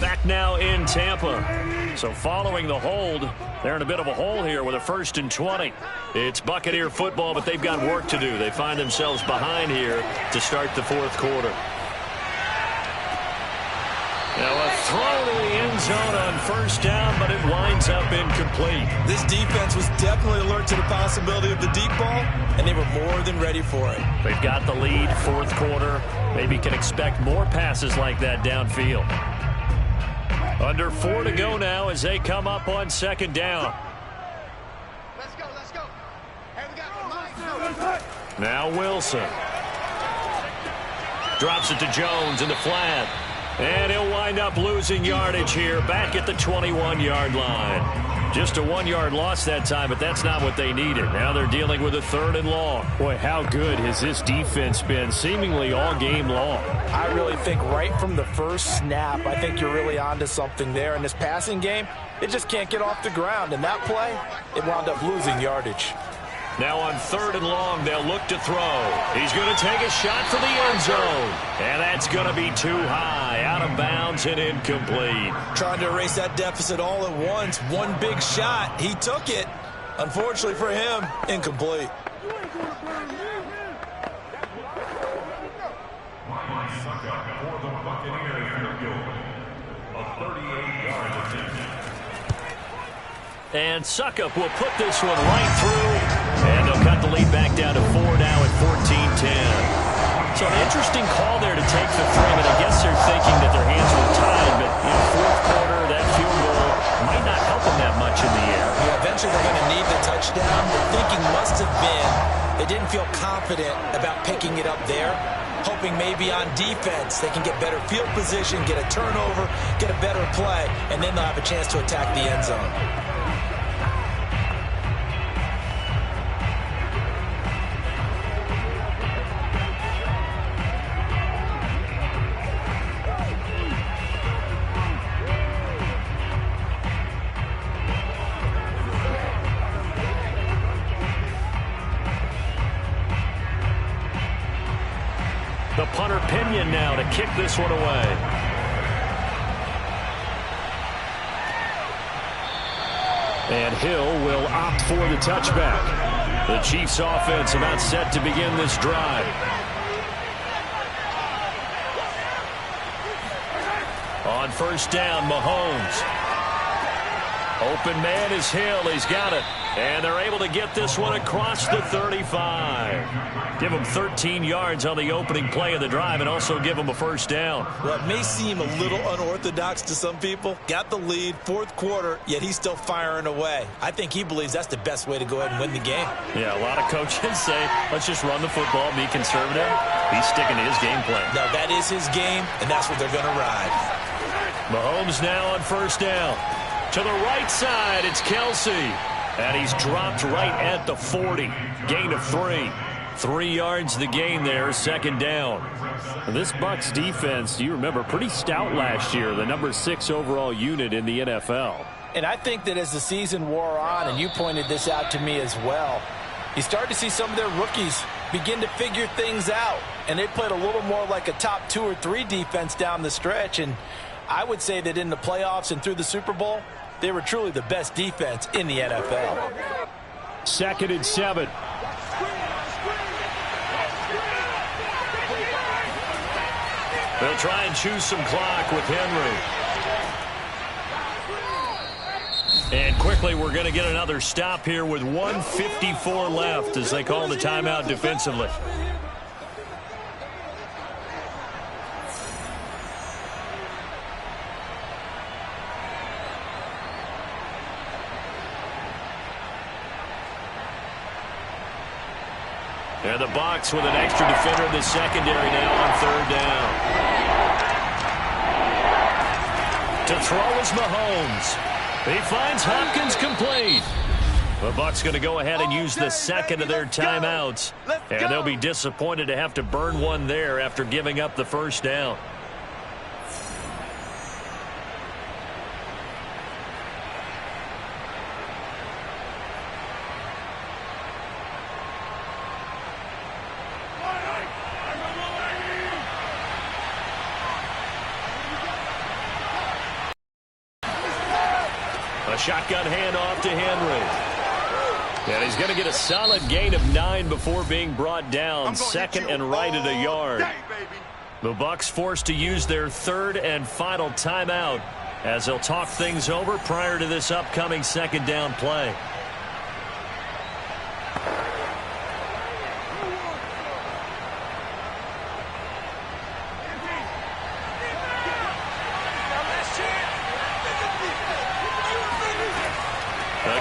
Back now in Tampa. So following the hold, they're in a bit of a hole here with a 1st and 20. It's Buccaneer football, but they've got work to do. They find themselves behind here to start the 4th quarter. Now a throw to the end zone on first down, but it winds up incomplete. This defense was definitely alert to the possibility of the deep ball, and they were more than ready for it. They've got the lead, 4th quarter. Maybe can expect more passes like that downfield. Under 4 to go now as they come up on 2nd down. Let's go, let's go. Hey, we got Mike. Now Wilson. Drops it to Jones in the flat. And he'll wind up losing yardage here back at the 21-yard line. Just a 1-yard loss that time, but that's not what they needed. Now they're dealing with a 3rd and long. Boy, how good has this defense been seemingly all game long? I really think right from the first snap, I think you're really onto something there. In this passing game, it just can't get off the ground. And that play, it wound up losing yardage. Now on 3rd and long, they'll look to throw. He's going to take a shot for the end zone. And that's going to be too high, out of bounds and incomplete. Trying to erase that deficit all at once. One big shot. He took it. Unfortunately for him, incomplete. And Suckup will put this one right through. And they'll cut the lead back down to 4 now at 14-10. So an interesting call there to take the 3, but I guess they're thinking that their hands were tied. But in the 4th quarter, that field goal might not help them that much in the air. Yeah, eventually they're going to need the touchdown. The thinking must have been they didn't feel confident about picking it up there, hoping maybe on defense they can get better field position, get a turnover, get a better play, and then they'll have a chance to attack the end zone. The punter Pinion now to kick this one away. And Hill will opt for the touchback. The Chiefs offense about set to begin this drive. On first down, Mahomes. Open man is Hill. He's got it. And they're able to get this one across the 35. Give them 13 yards on the opening play of the drive and also give them a first down. Well, it may seem a little unorthodox to some people. Got the lead, 4th quarter, yet he's still firing away. I think he believes that's the best way to go ahead and win the game. Yeah, a lot of coaches say, let's just run the football, be conservative. He's sticking to his game plan. No, that is his game, and that's what they're going to ride. Mahomes now on first down. To the right side, it's Kelsey. And he's dropped right at the 40. Gain of 3. 3 yards the gain there, 2nd down. This Bucs defense, you remember, pretty stout last year, the number 6 overall unit in the NFL. And I think that as the season wore on, and you pointed this out to me as well, you start to see some of their rookies begin to figure things out. And they played a little more like a top 2 or 3 defense down the stretch. And I would say that in the playoffs and through the Super Bowl, they were truly the best defense in the NFL. 2nd and 7. They'll try and choose some clock with Henry. And quickly, we're going to get another stop here with 1:54 left as they call the timeout defensively. And the Bucs with an extra defender in the secondary now on third down. To throw is Mahomes. He finds Hopkins complete. The Bucs going to go ahead and use the second of their timeouts. And they'll be disappointed to have to burn one there after giving up the first down. A shotgun handoff to Henry. And he's going to get a solid gain of 9 before being brought down. Second and right at a yard. The Bucs forced to use their third and final timeout as they'll talk things over prior to this upcoming second down play.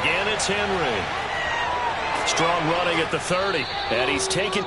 Again, it's Henry. Strong running at the 30, and he's taken.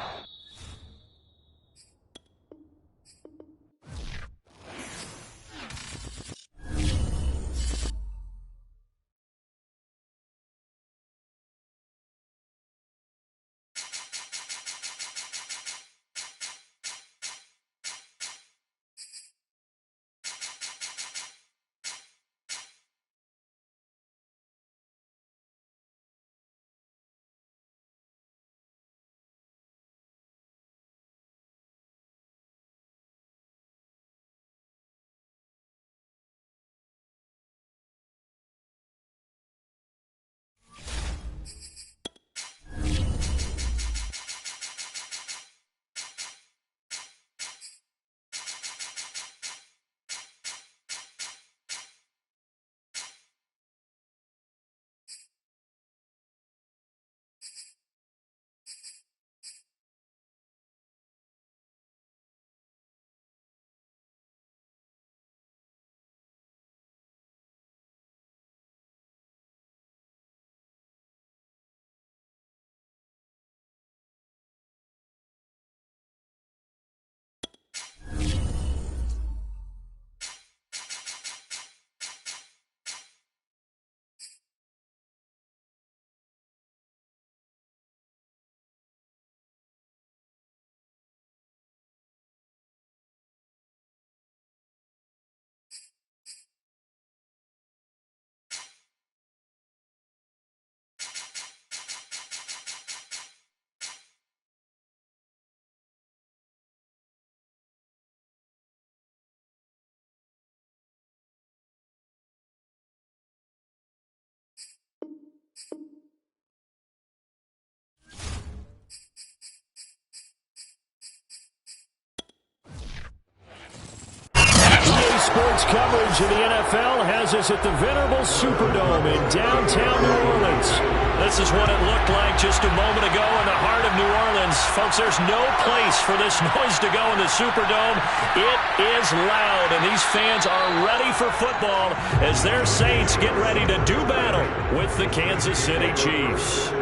Sports coverage of the NFL has us at the venerable Superdome in downtown New Orleans. This is what it looked like just a moment ago in the heart of New Orleans. Folks, there's no place for this noise to go in the Superdome. It is loud, and these fans are ready for football as their Saints get ready to do battle with the Kansas City Chiefs.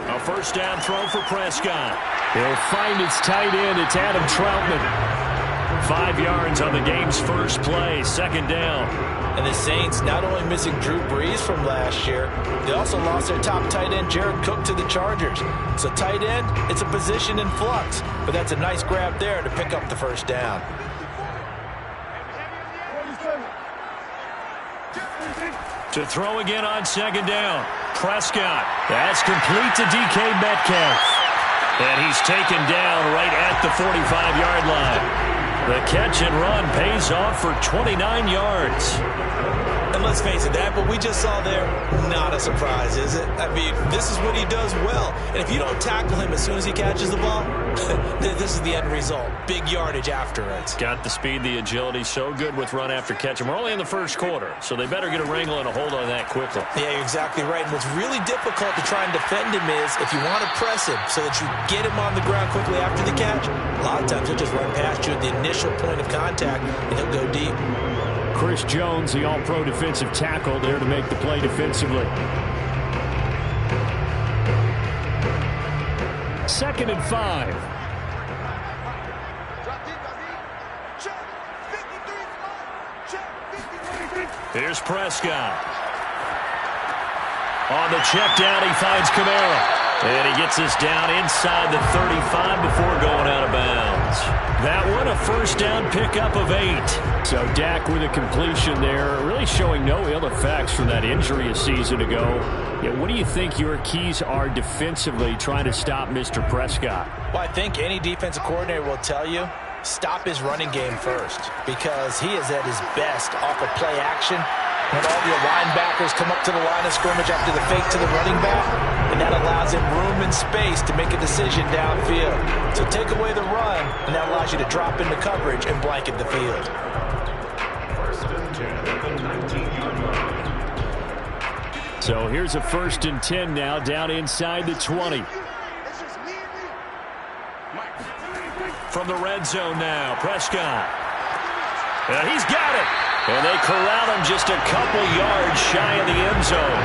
A first down throw for Prescott. He'll find its tight end. It's Adam Troutman. 5 yards on the game's first play, second down. And the Saints not only missing Drew Brees from last year, they also lost their top tight end, Jared Cook, to the Chargers. So tight end, it's a position in flux. But that's a nice grab there to pick up the first down. To throw again on second down. Prescott. That's complete to DK Metcalf. And he's taken down right at the 45-yard line. The catch and run pays off for 29 yards. And let's face it, that what we just saw there, not a surprise, is it? I mean, this is what he does well. And if you don't tackle him as soon as he catches the ball, this is the end result. Big yardage after it. Got the speed, the agility, so good with run after catch. And we're only in the first quarter, so they better get a wrangle and a hold on that quickly. Yeah, you're exactly right. And what's really difficult to try and defend him is if you want to press him so that you get him on the ground quickly after the catch, a lot of times he'll just run past you at the initial point of contact, and he'll go deep. Chris Jones, the all-pro defensive tackle, there to make the play defensively. 2nd and 5. Here's Prescott. On the check down, he finds Kamara. And he gets us down inside the 35 before going out of bounds. That one, a first down pickup of 8. So Dak with a completion there, really showing no ill effects from that injury a season ago. Yeah, what do you think your keys are defensively trying to stop Mr. Prescott? Well, I think any defensive coordinator will tell you, stop his running game first, because he is at his best off of play action. When all the linebackers come up to the line of scrimmage after the fake to the running back, and that allows him room and space to make a decision downfield. So take away the run, and that allows you to drop into coverage and blanket the field. So here's a 1st and 10 now, down inside the 20. From the red zone now, Prescott. And he's got it. And they corral him just a couple yards shy of the end zone.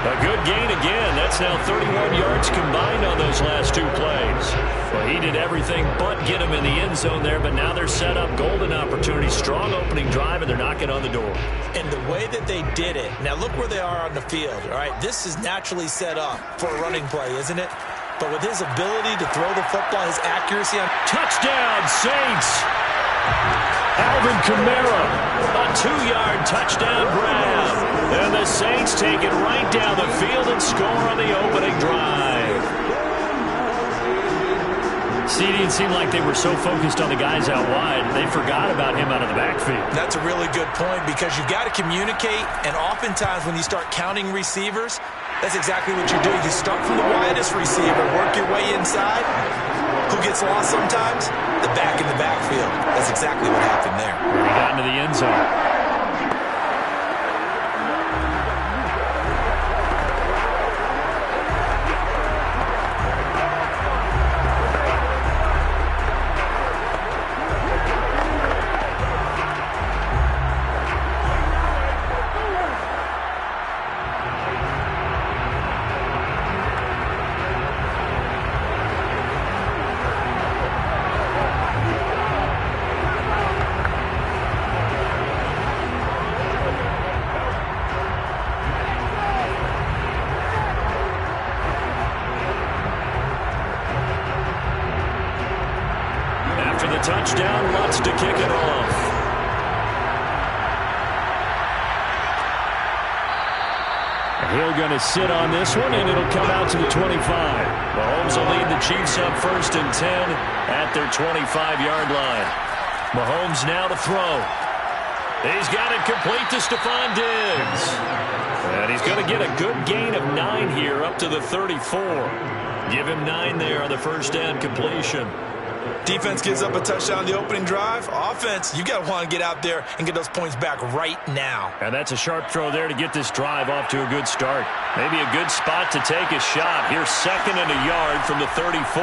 A good gain again. That's now 31 yards combined on those last 2 plays. Well, he did everything but get him in the end zone there, but now they're set up. Golden opportunity, strong opening drive, and they're knocking on the door. And the way that they did it, now look where they are on the field. All right, this is naturally set up for a running play, isn't it? But with his ability to throw the football, his accuracy on touchdown, Saints! Alvin Kamara, a 2-yard touchdown grab. And the Saints take it right down the field and score on the opening drive. See, it didn't seem like they were so focused on the guys out wide, they forgot about him out of the backfield. That's a really good point, because you've got to communicate, and oftentimes when you start counting receivers, that's exactly what you're doing. You start from the widest receiver, work your way inside. Who gets lost sometimes? The back in the backfield. That's exactly what happened there. He got into the end zone. Touchdown, Lutz to kick it off. He'll going to sit on this one, and it'll come out to the 25. Mahomes will lead the Chiefs up 1st and 10 at their 25-yard line. Mahomes now to throw. He's got it complete to Stephon Diggs. And he's going to get a good gain of 9 here up to the 34. Give him 9 there on the first down completion. Defense gives up a touchdown on the opening drive. Offense, you got to want to get out there and get those points back right now. And that's a sharp throw there to get this drive off to a good start. Maybe a good spot to take a shot. Here's 2nd and a yard from the 34.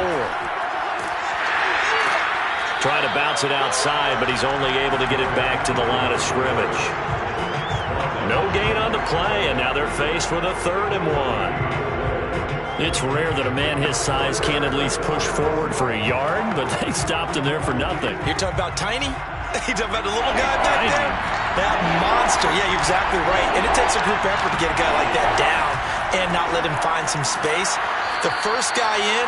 Trying to bounce it outside, but he's only able to get it back to the line of scrimmage. No gain on the play, and now they're faced with a 3rd and 1. It's rare that a man his size can't at least push forward for a yard, but they stopped him there for nothing. You're talking about tiny? You're talking about the little guy back there? That monster. Yeah, you're exactly right. And it takes a group effort to get a guy like that down and not let him find some space. The first guy in,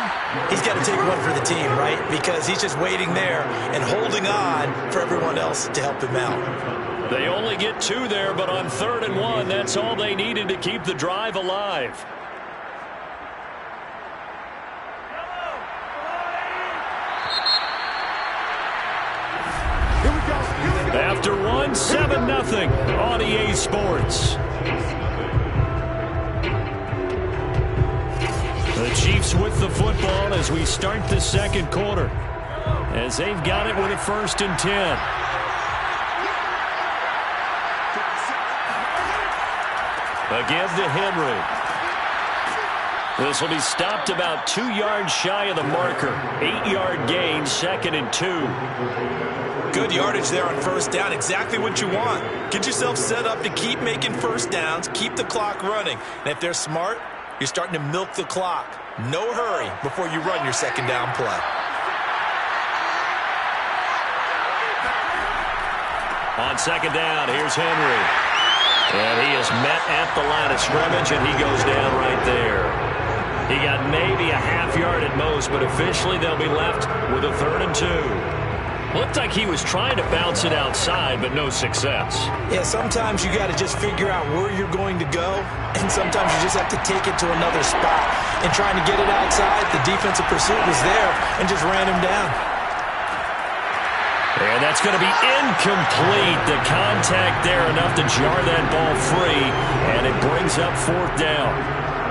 he's got to take one for the team, right? Because he's just waiting there and holding on for everyone else to help him out. They only get 2 there, but on 3rd and 1, that's all they needed to keep the drive alive. After 1, 7-0 on EA Sports. The Chiefs with the football as we start the second quarter, as they've got it with a 1st and 10. Again to Henry. This will be stopped about 2 yards shy of the marker. 8-yard gain, 2nd and 2. Good yardage there on 1st down. Exactly what you want. Get yourself set up to keep making 1st downs, keep the clock running. And if they're smart, You're starting to milk the clock. No hurry before you run your second down play. On second down, here's Henry. And he is met at the line of scrimmage, and he goes down right there. He got maybe a half yard at most, but officially they'll be left with a 3rd and 2. Looked like he was trying to bounce it outside, but no success. Yeah, sometimes you got to just figure out where you're going to go, and sometimes you just have to take it to another spot. And trying to get it outside, the defensive pursuit was there and just ran him down. And that's going to be incomplete. The contact there enough to jar that ball free, and it brings up 4th down.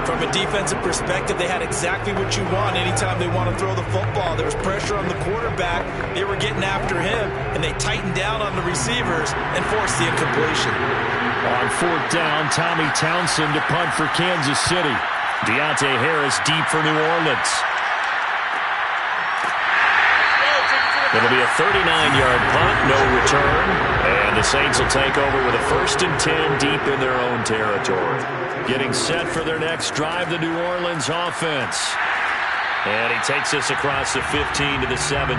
From a defensive perspective, they had exactly what you want anytime they want to throw the football. There was pressure on the quarterback. They were getting after him, and they tightened down on the receivers and forced the incompletion. On 4th down, Tommy Townsend to punt for Kansas City. Deontay Harris deep for New Orleans. It'll be a 39-yard punt, no return. And the Saints will take over with a 1st and 10 deep in their own territory. Getting set for their next drive, the New Orleans offense. And he takes us across the 15 to the 17.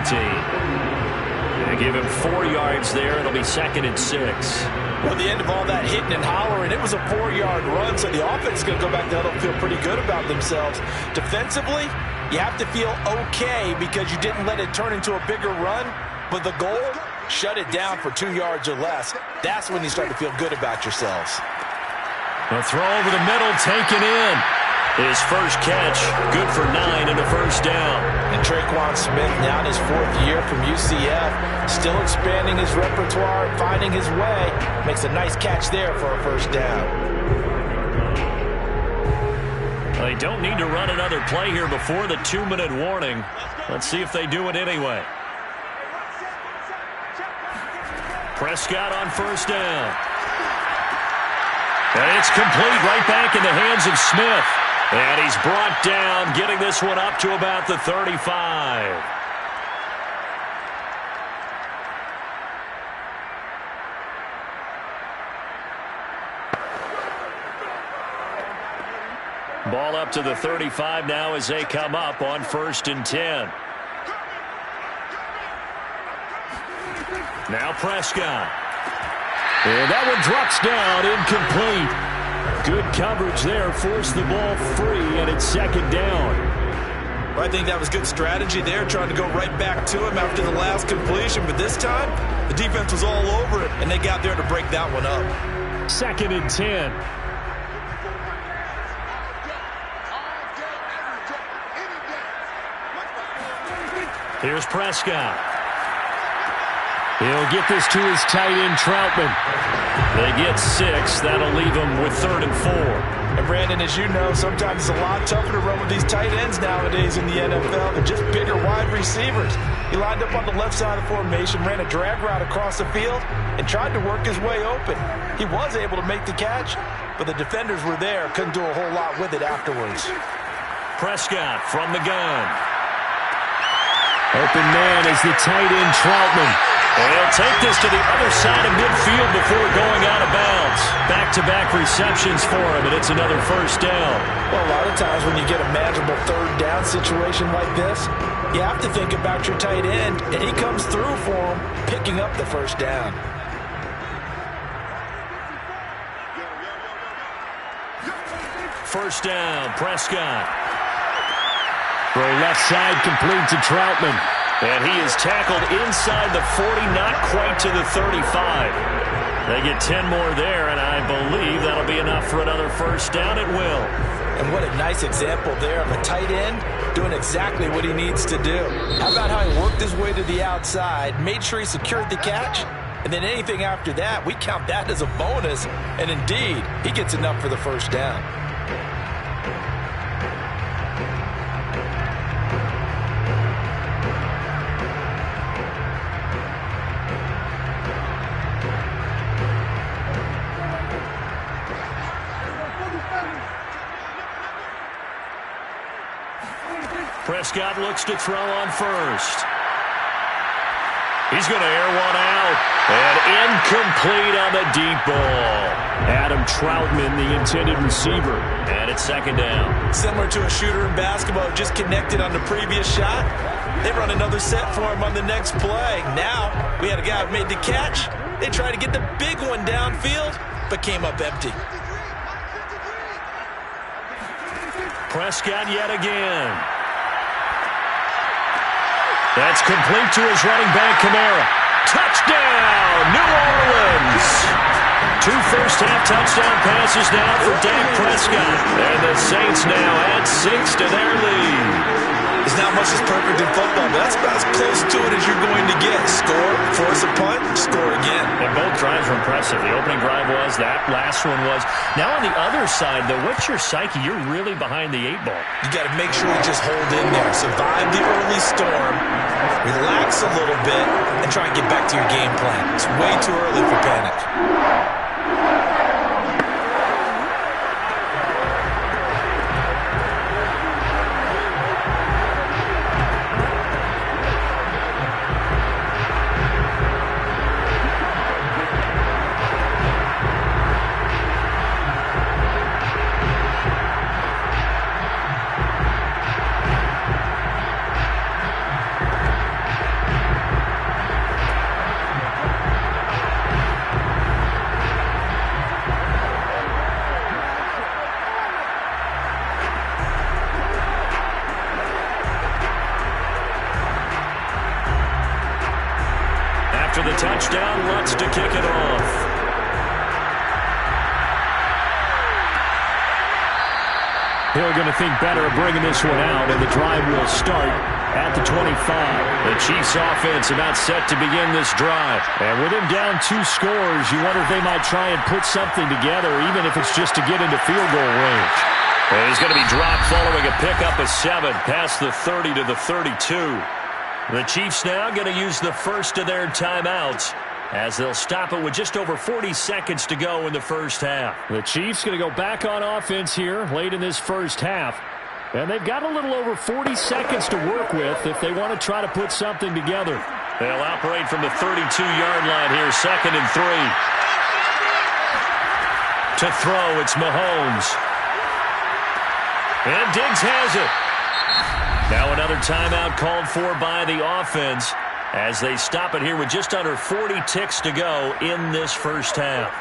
They give him 4 yards there. It'll be 2nd and 6. Well, at the end of all that hitting and hollering, it was a 4-yard run, so the offense is going to go back to huddle and feel pretty good about themselves. Defensively, you have to feel okay because you didn't let it turn into a bigger run, but the goal, shut it down for 2 yards or less. That's when you start to feel good about yourselves. A throw over the middle, taken in. His first catch, good for 9 and a 1st down. And Traquan Smith, now in his 4th year from UCF, still expanding his repertoire, finding his way. Makes a nice catch there for a 1st down. They don't need to run another play here before the 2-minute warning. Let's see if they do it anyway. Prescott on 1st down. And it's complete right back in the hands of Smith. And he's brought down, getting this one up to about the 35. Ball up to the 35 now as they come up on 1st and 10. Now Prescott. And that one drops down, incomplete. Good coverage there, forced the ball free, and it's 2nd down. Well, I think that was good strategy there, trying to go right back to him after the last completion. But this time, the defense was all over it, and they got there to break that one up. 2nd and 10. Here's Prescott. He'll get this to his tight end, Troutman. They get 6. That'll leave them with 3rd and 4. And, Brandon, as you know, sometimes it's a lot tougher to run with these tight ends nowadays in the NFL. They're just bigger wide receivers. He lined up on the left side of the formation, ran a drag route across the field, and tried to work his way open. He was able to make the catch, but the defenders were there, couldn't do a whole lot with it afterwards. Prescott from the gun. Open man is the tight end, Troutman. And he'll take this to the other side of midfield before going out of bounds. Back-to-back receptions for him, and it's another 1st down. Well, a lot of times when you get a manageable 3rd down situation like this, you have to think about your tight end, and he comes through for him, picking up the 1st down. First down, Prescott. Throw left side, complete to Troutman. And he is tackled inside the 40, not quite to the 35. They get 10 more there, and I believe that'll be enough for another 1st down. It will. And what a nice example there of a tight end doing exactly what he needs to do. How about how he worked his way to the outside, made sure he secured the catch, and then anything after that, we count that as a bonus. And indeed, he gets enough for the 1st down. Prescott looks to throw on 1st. He's going to air one out. And incomplete on the deep ball. Adam Troutman, the intended receiver. And it's second down. Similar to a shooter in basketball, just connected on the previous shot. They run another set for him on the next play. Now, we had a guy who made the catch. They tried to get the big one downfield, but came up empty. Prescott yet again. That's complete to his running back, Kamara. Touchdown, New Orleans. 2 first-half touchdown passes now for Dak Prescott. And the Saints now add 6 to their lead. There's not much that's perfect in football, but that's about as close to it as you're going to get. Score, force a punt, score again. And both drives were impressive. The opening drive was, that last one was. Now on the other side, though, what's your psyche? You're really behind the 8 ball. You got to make sure you just hold in there. Survive the early storm, relax a little bit, and try and get back to your game plan. It's way too early for panic. The touchdown, Lutz to kick it off. Hill going to think better of bringing this one out, and the drive will start at the 25. The Chiefs offense about set to begin this drive. And with him down 2 scores, you wonder if they might try and put something together, even if it's just to get into field goal range. And he's going to be dropped following a pickup of 7 past the 30 to the 32. The Chiefs now going to use the first of their timeouts as they'll stop it with just over 40 seconds to go in the first half. The Chiefs going to go back on offense here late in this first half. And they've got a little over 40 seconds to work with if they want to try to put something together. They'll operate from the 32-yard line here, 2nd and 3. To throw, it's Mahomes. And Diggs has it. Now another timeout called for by the offense as they stop it here with just under 40 ticks to go in this first half.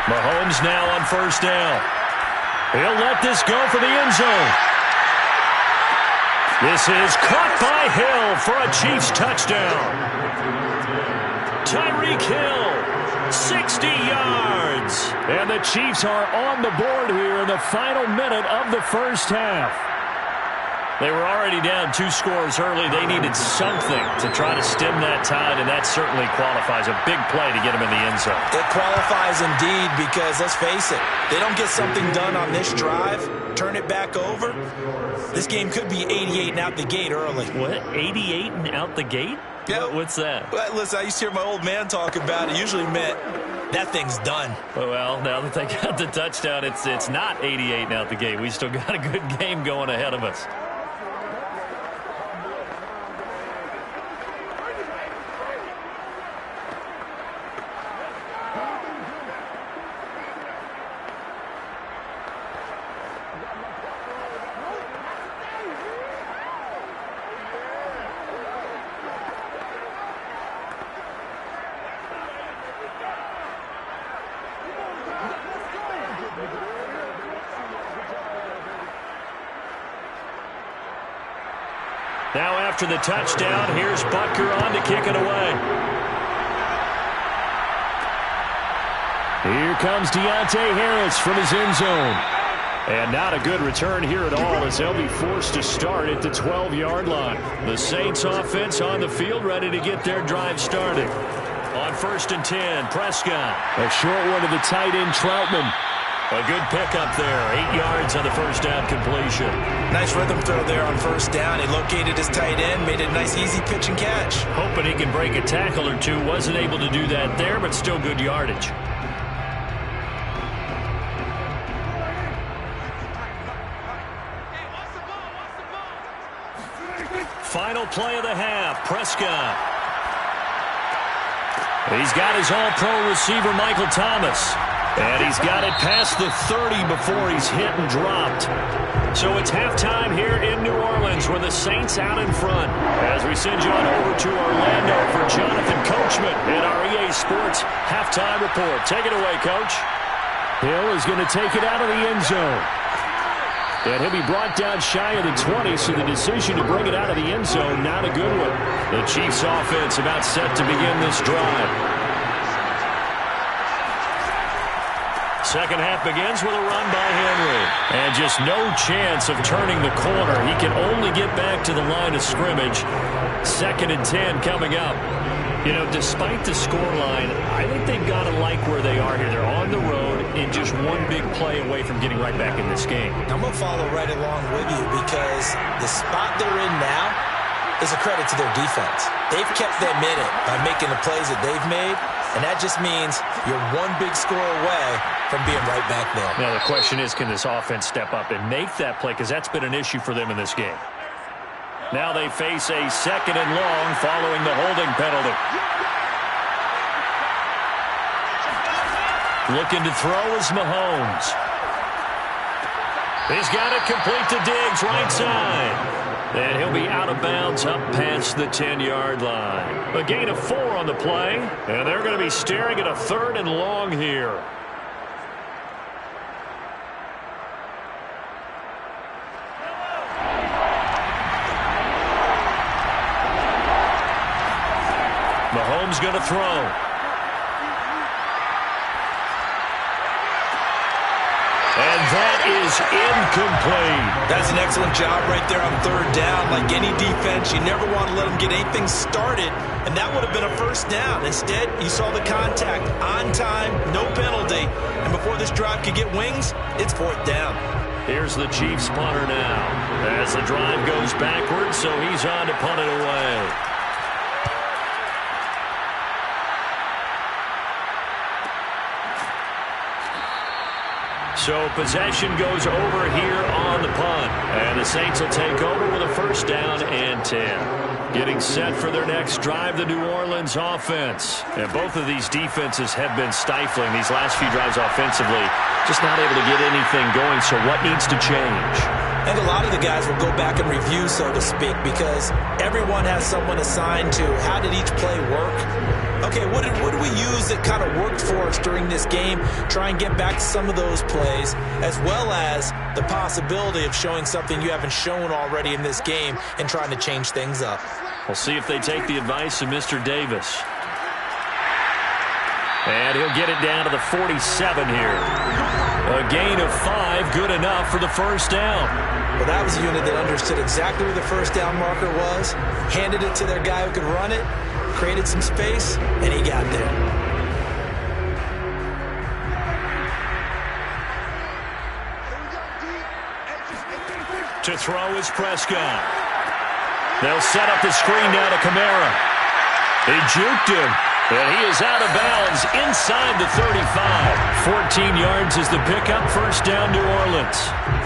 Mahomes now on first down. He'll let this go for the end zone. This is caught by Hill for a Chiefs touchdown. Tyreek Hill, 60 yards. And the Chiefs are on the board here in the final minute of the first half. They were already down 2 scores early. They needed something to try to stem that tide, and that certainly qualifies. A big play to get them in the end zone. It qualifies indeed because, let's face it, they don't get something done on this drive, turn it back over, this game could be 88 and out the gate early. What? 88 and out the gate? Yeah. What's that? Well, listen, I used to hear my old man talk about it. Usually meant that thing's done. Well, now that they got the touchdown, it's not 88 and out the gate. We still got a good game going ahead of us. Now after the touchdown, here's Butker on to kick it away. Here comes Deontay Harris from his end zone. And not a good return here at all as they'll be forced to start at the 12-yard line. The Saints offense on the field ready to get their drive started. On 1st and 10, Prescott. A short one to the tight end, Troutman. A good pickup there. 8 yards on the first down completion. Nice rhythm throw there on first down. He located his tight end, made it a nice easy pitch and catch. Hoping he can break a tackle or two. Wasn't able to do that there, but still good yardage. Final play of the half. Prescott. He's got his all-pro receiver, Michael Thomas. And he's got it past the 30 before he's hit and dropped. So it's halftime here in New Orleans with the Saints out in front. As we send you on over to Orlando for Jonathan Coachman and our EA Sports halftime report. Take it away, Coach. Hill is going to take it out of the end zone. And he'll be brought down shy of the 20, so the decision to bring it out of the end zone, not a good one. The Chiefs offense about set to begin this drive. Second half begins with a run by Henry. And just no chance of turning the corner. He can only get back to the line of scrimmage. 2nd and 10 coming up. You know, despite the scoreline, I think they've got to like where they are here. They're on the road and just one big play away from getting right back in this game. I'm going to follow right along with you because the spot they're in now is a credit to their defense. They've kept them in it by making the plays that they've made, and that just means you're one big score away from being right back there. Now, the question is, can this offense step up and make that play? Because that's been an issue for them in this game. Now they face a 2nd and long following the holding penalty. Looking to throw is Mahomes. He's got it complete to Diggs, right side. And he'll be out of bounds up past the 10-yard line. A gain of 4 on the play. And they're going to be staring at a 3rd and long here. Mahomes going to throw. And that is incomplete. That's an excellent job right there on 3rd down. Like any defense, you never want to let them get anything started, and that would have been a 1st down. Instead, you saw the contact on time, no penalty, and before this drive could get wings, it's 4th down. Here's the Chiefs punter now. As the drive goes backwards, so he's on to punt it away. So possession goes over here on the punt. And the Saints will take over with a 1st down and 10. Getting set for their next drive, the New Orleans offense. And both of these defenses have been stifling these last few drives offensively. Just not able to get anything going, so what needs to change? And a lot of the guys will go back and review, so to speak, because everyone has someone assigned to how did each play work. Okay, what did we use that kind of worked for us during this game? Try and get back to some of those plays, as well as the possibility of showing something you haven't shown already in this game and trying to change things up. We'll see if they take the advice of Mr. Davis. And he'll get it down to the 47 here. A gain of 5, good enough for the 1st down. Well, that was a unit that understood exactly where the 1st down marker was, handed it to their guy who could run it, created some space, and he got there. To throw is Prescott. They'll set up the screen now to Kamara. They juked him, and he is out of bounds inside the 35. 14 yards is the pickup, 1st down New Orleans.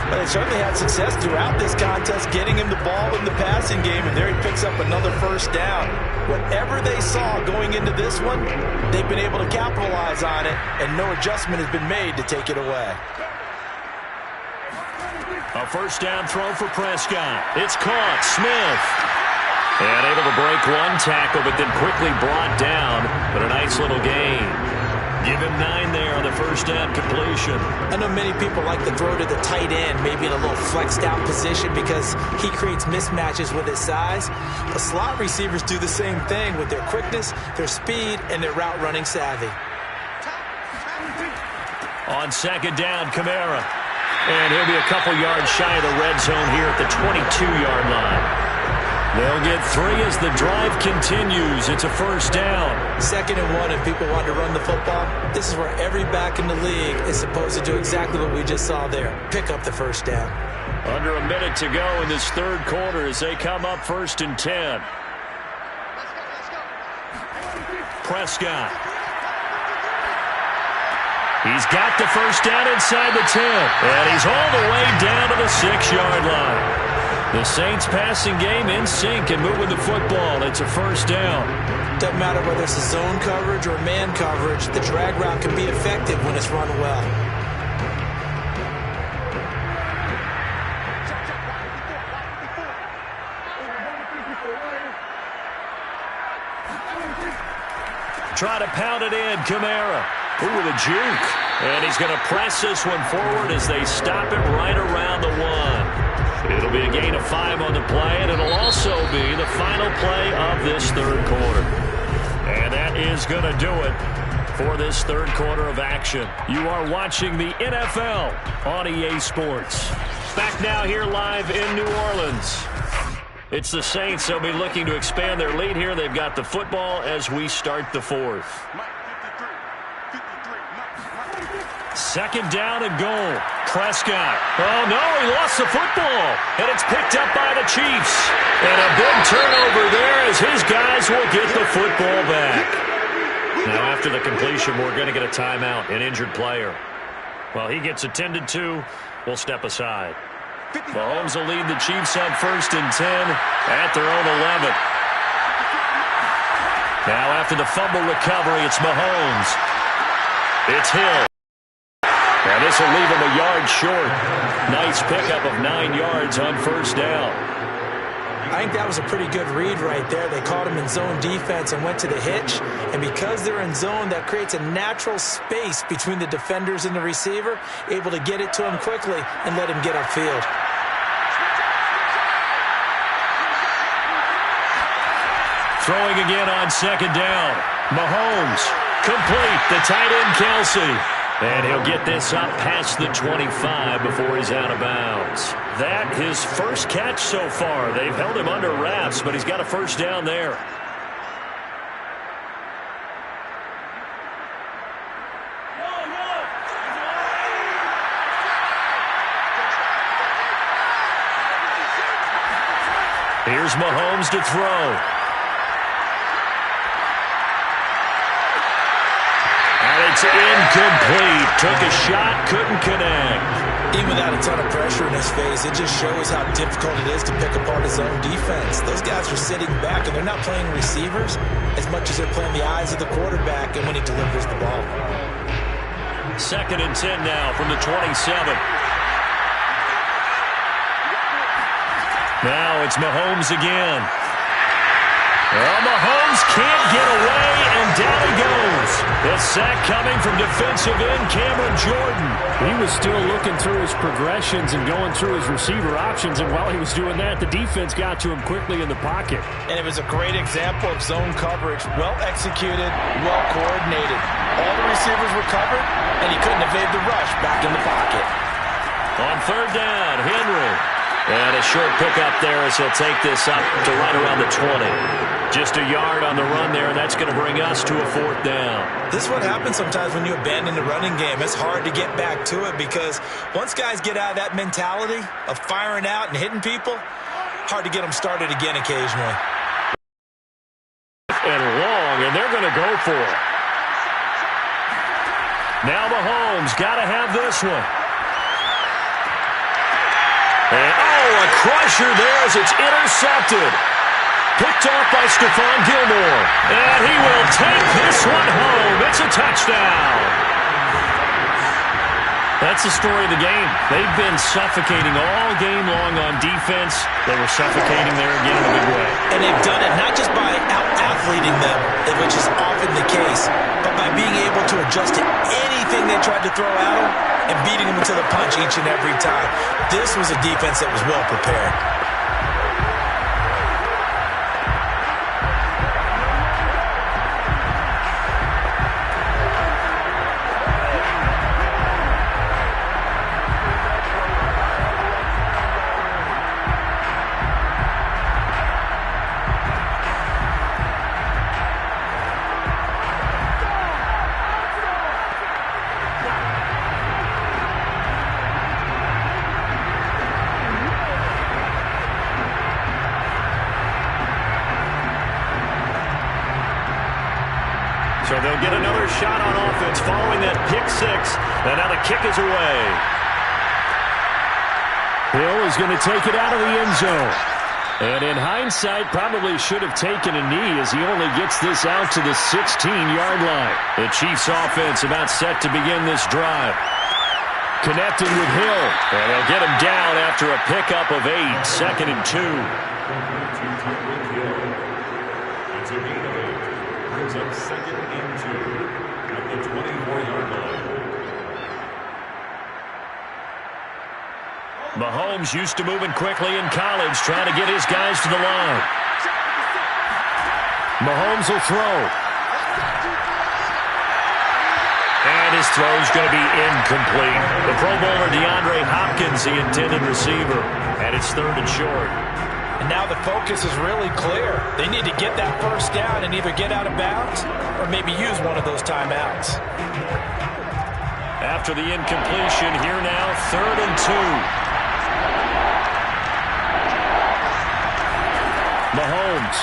But they certainly had success throughout this contest, getting him the ball in the passing game, and there he picks up another 1st down. Whatever they saw going into this one, they've been able to capitalize on it, and no adjustment has been made to take it away. A 1st down throw for Prescott. It's caught. Smith. And able to break one tackle, but then quickly brought down. But a nice little gain. Give him 9 there on the 1st down completion. I know many people like to throw to the tight end, maybe in a little flexed out position because he creates mismatches with his size. The slot receivers do the same thing with their quickness, their speed, and their route running savvy. On 2nd down, Kamara. And he'll be a couple yards shy of the red zone here at the 22-yard line. They'll get 3 as the drive continues. It's a first down. 2nd and 1, if people want to run the football, this is where every back in the league is supposed to do exactly what we just saw there. Pick up the first down. Under a minute to go in this third quarter as they come up 1st and 10. Prescott. He's got the first down inside the 10. And he's all the way down to the 6-yard line. The Saints passing game in sync and moving the football. It's a first down. Doesn't matter whether it's a zone coverage or man coverage. The drag route can be effective when it's run well. Try to pound it in, Kamara. Ooh, with a juke. And he's going to press this one forward as they stop it right around the 1. It'll be a gain of 5 on the play, and it'll also be the final play of this third quarter. And that is going to do it for this third quarter of action. You are watching the NFL on EA Sports. Back now here live in New Orleans. It's the Saints. They'll be looking to expand their lead here. They've got the football as we start the fourth. 2nd down and goal. Prescott. Oh, no, he lost the football. And it's picked up by the Chiefs. And a big turnover there as his guys will get the football back. Now, after the completion, we're going to get a timeout, an injured player. Well, he gets attended to. We'll step aside. Mahomes will lead the Chiefs on 1st and 10 at their own 11. Now, after the fumble recovery, it's Mahomes. It's Hill. And this will leave him a yard short. Nice pickup of 9 yards on 1st down. I think that was a pretty good read right there. They caught him in zone defense and went to the hitch. And because they're in zone, that creates a natural space between the defenders and the receiver, able to get it to him quickly and let him get upfield. Throwing again on 2nd down. Mahomes. Complete. The tight end, Kelsey. And he'll get this up past the 25 before he's out of bounds. That his first catch so far. They've held him under wraps, but he's got a first down there. Here's Mahomes to throw. It's incomplete. Took a shot, couldn't connect. Even without a ton of pressure in his face, it just shows how difficult it is to pick apart his own defense. Those guys are sitting back, and they're not playing receivers as much as they're playing the eyes of the quarterback and when he delivers the ball. 2nd and 10 now from the 27. Now it's Mahomes again. Well, Mahomes can't get away, and down he goes. The sack coming from defensive end Cameron Jordan. He was still looking through his progressions and going through his receiver options, and while he was doing that, the defense got to him quickly in the pocket. And it was a great example of zone coverage, well executed, well coordinated. All the receivers were covered, and he couldn't evade the rush back in the pocket. On 3rd down, Henry. And a short pickup there as he'll take this up to right around the 20. Just a yard on the run there, and that's going to bring us to a 4th down. This is what happens sometimes when you abandon the running game. It's hard to get back to it because once guys get out of that mentality of firing out and hitting people, hard to get them started again occasionally. And long, and they're going to go for it. Now Mahomes got to have this one. And, a crusher there as it's intercepted. Picked off by Stephon Gilmore. And he will take this one home. It's a touchdown. That's the story of the game. They've been suffocating all game long on defense. They were suffocating there again in a big way. And they've done it not just by out-athleting them, which is often the case, but by being able to adjust to anything they tried to throw at them and beating them into the punch each and every time. This was a defense that was well prepared. get another shot on offense following that pick six. And now the kick is away. Hill is going to take it out of the end zone. And in hindsight, probably should have taken a knee as he only gets this out to the 16-yard line. The Chiefs offense about set to begin this drive. Connecting with Hill. And they'll get him down after a pickup of 8, 2nd and 2. It's a gain of 8. Brings up 2nd and 2 at the 24-yard line. Mahomes used to moving quickly in college, trying to get his guys to the line. Mahomes will throw. And his throw's going to be incomplete. The Pro Bowler DeAndre Hopkins, the intended receiver. And it's 3rd and short. And now the focus is really clear. They need to get that first down and either get out of bounds or maybe use one of those timeouts. After the incompletion, here now, 3rd and 2. Mahomes.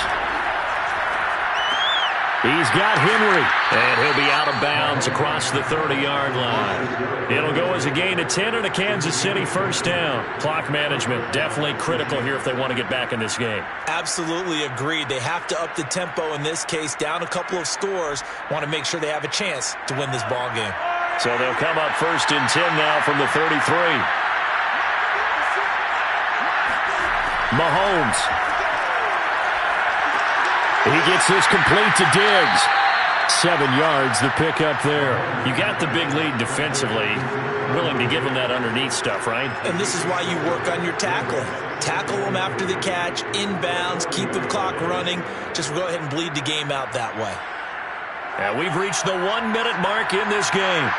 He's got Henry. And he'll be out of bounds across the 30-yard line. It'll go as a gain of 10 and a Kansas City first down. Clock management definitely critical here if they want to get back in this game. Absolutely agreed. They have to up the tempo in this case, down a couple of scores. Want to make sure they have a chance to win this ball game. So they'll come up 1st and 10 now from the 33. Mahomes. He gets this complete to Diggs. 7 yards, the pickup there. You got the big lead defensively. Willing to give him that underneath stuff, right? And this is why you work on your tackling. Tackle them after the catch, inbounds, keep the clock running. Just go ahead and bleed the game out that way. And we've reached the 1-minute mark in this game.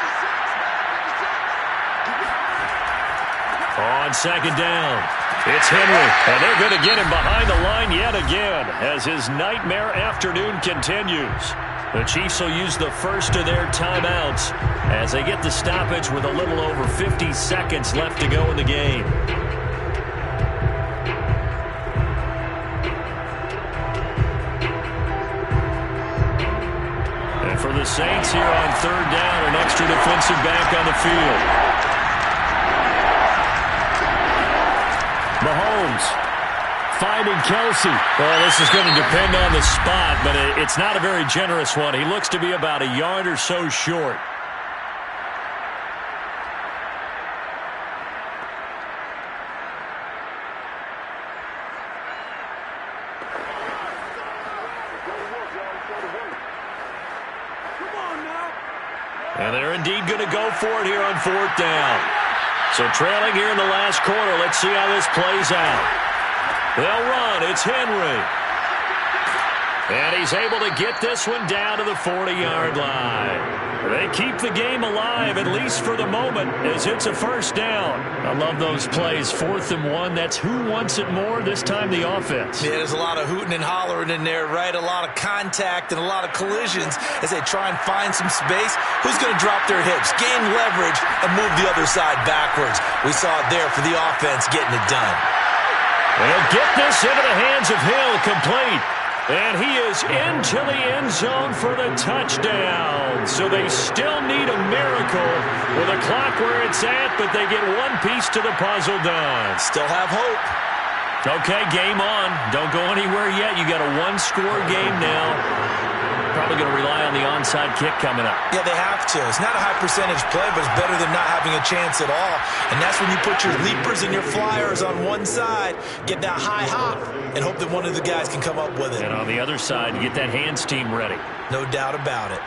On 2nd down, it's Henry, and they're going to get him behind the line yet again as his nightmare afternoon continues. The Chiefs will use the first of their timeouts as they get the stoppage with a little over 50 seconds left to go in the game. And for the Saints here on 3rd down, an extra defensive back on the field. Mahomes finding Kelsey. Well, this is going to depend on the spot, but it's not a very generous one. He looks to be about a yard or so short. And they're indeed going to go for it here on 4th down. So trailing here in the last quarter, let's see how this plays out. They'll run. It's Henry. And he's able to get this one down to the 40-yard line. They keep the game alive, at least for the moment, as it's a first down. I love those plays. 4th and 1. That's who wants it more, this time the offense. Yeah, there's a lot of hooting and hollering in there, right? A lot of contact and a lot of collisions as they try and find some space. Who's going to drop their hips, gain leverage, and move the other side backwards? We saw it there for the offense getting it done. They'll get this into the hands of Hill, complete. And he is into the end zone for the touchdown. So they still need a miracle with a clock where it's at, but they get one piece to the puzzle done. Still have hope. Okay, game on. Don't go anywhere yet. You got a one-score game now. Probably going to rely on the onside kick coming up. Yeah, they have to. It's not a high percentage play, but it's better than not having a chance at all. And that's when you put your leapers and your flyers on one side, get that high hop, and hope that one of the guys can come up with it. And on the other side, you get that hands team ready. No doubt about it.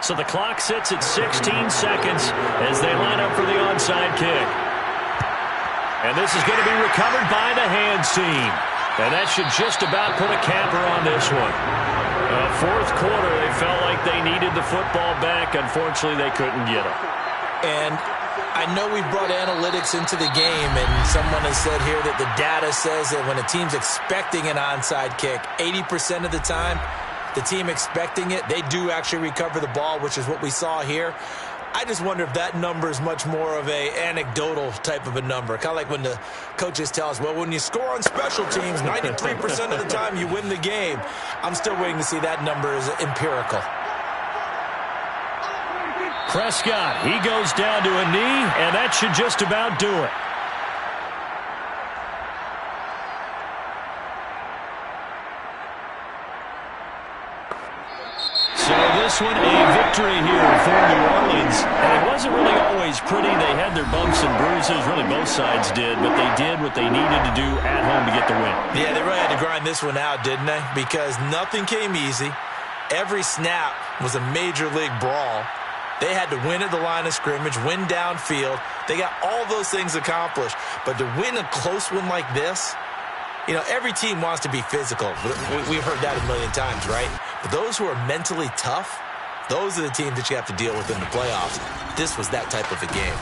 So the clock sits at 16 seconds as they line up for the onside kick. And this is going to be recovered by the hands team. And that should just about put a capper on this one. Fourth quarter, they felt like they needed the football back. Unfortunately, they couldn't get it. And I know we brought analytics into the game, and someone has said here that the data says that when a team's expecting an onside kick, 80% of the time, the team expecting it, they do actually recover the ball, which is what we saw here. I just wonder if that number is much more of a anecdotal type of a number. Kind of like when the coaches tell us, well, when you score on special teams, 93% of the time you win the game. I'm still waiting to see that number is empirical. Prescott, he goes down to a knee, and that should just about do it. So this one, a victory here for New Orleans. And it wasn't really always pretty. They had their bumps and bruises. Really, both sides did. But they did what they needed to do at home to get the win. Yeah, they really had to grind this one out, didn't they? Because nothing came easy. Every snap was a major league brawl. They had to win at the line of scrimmage, win downfield. They got all those things accomplished. But to win a close one like this, you know, every team wants to be physical. We've heard that a million times, right? But those who are mentally tough, those are the teams that you have to deal with in the playoffs. This was that type of a game.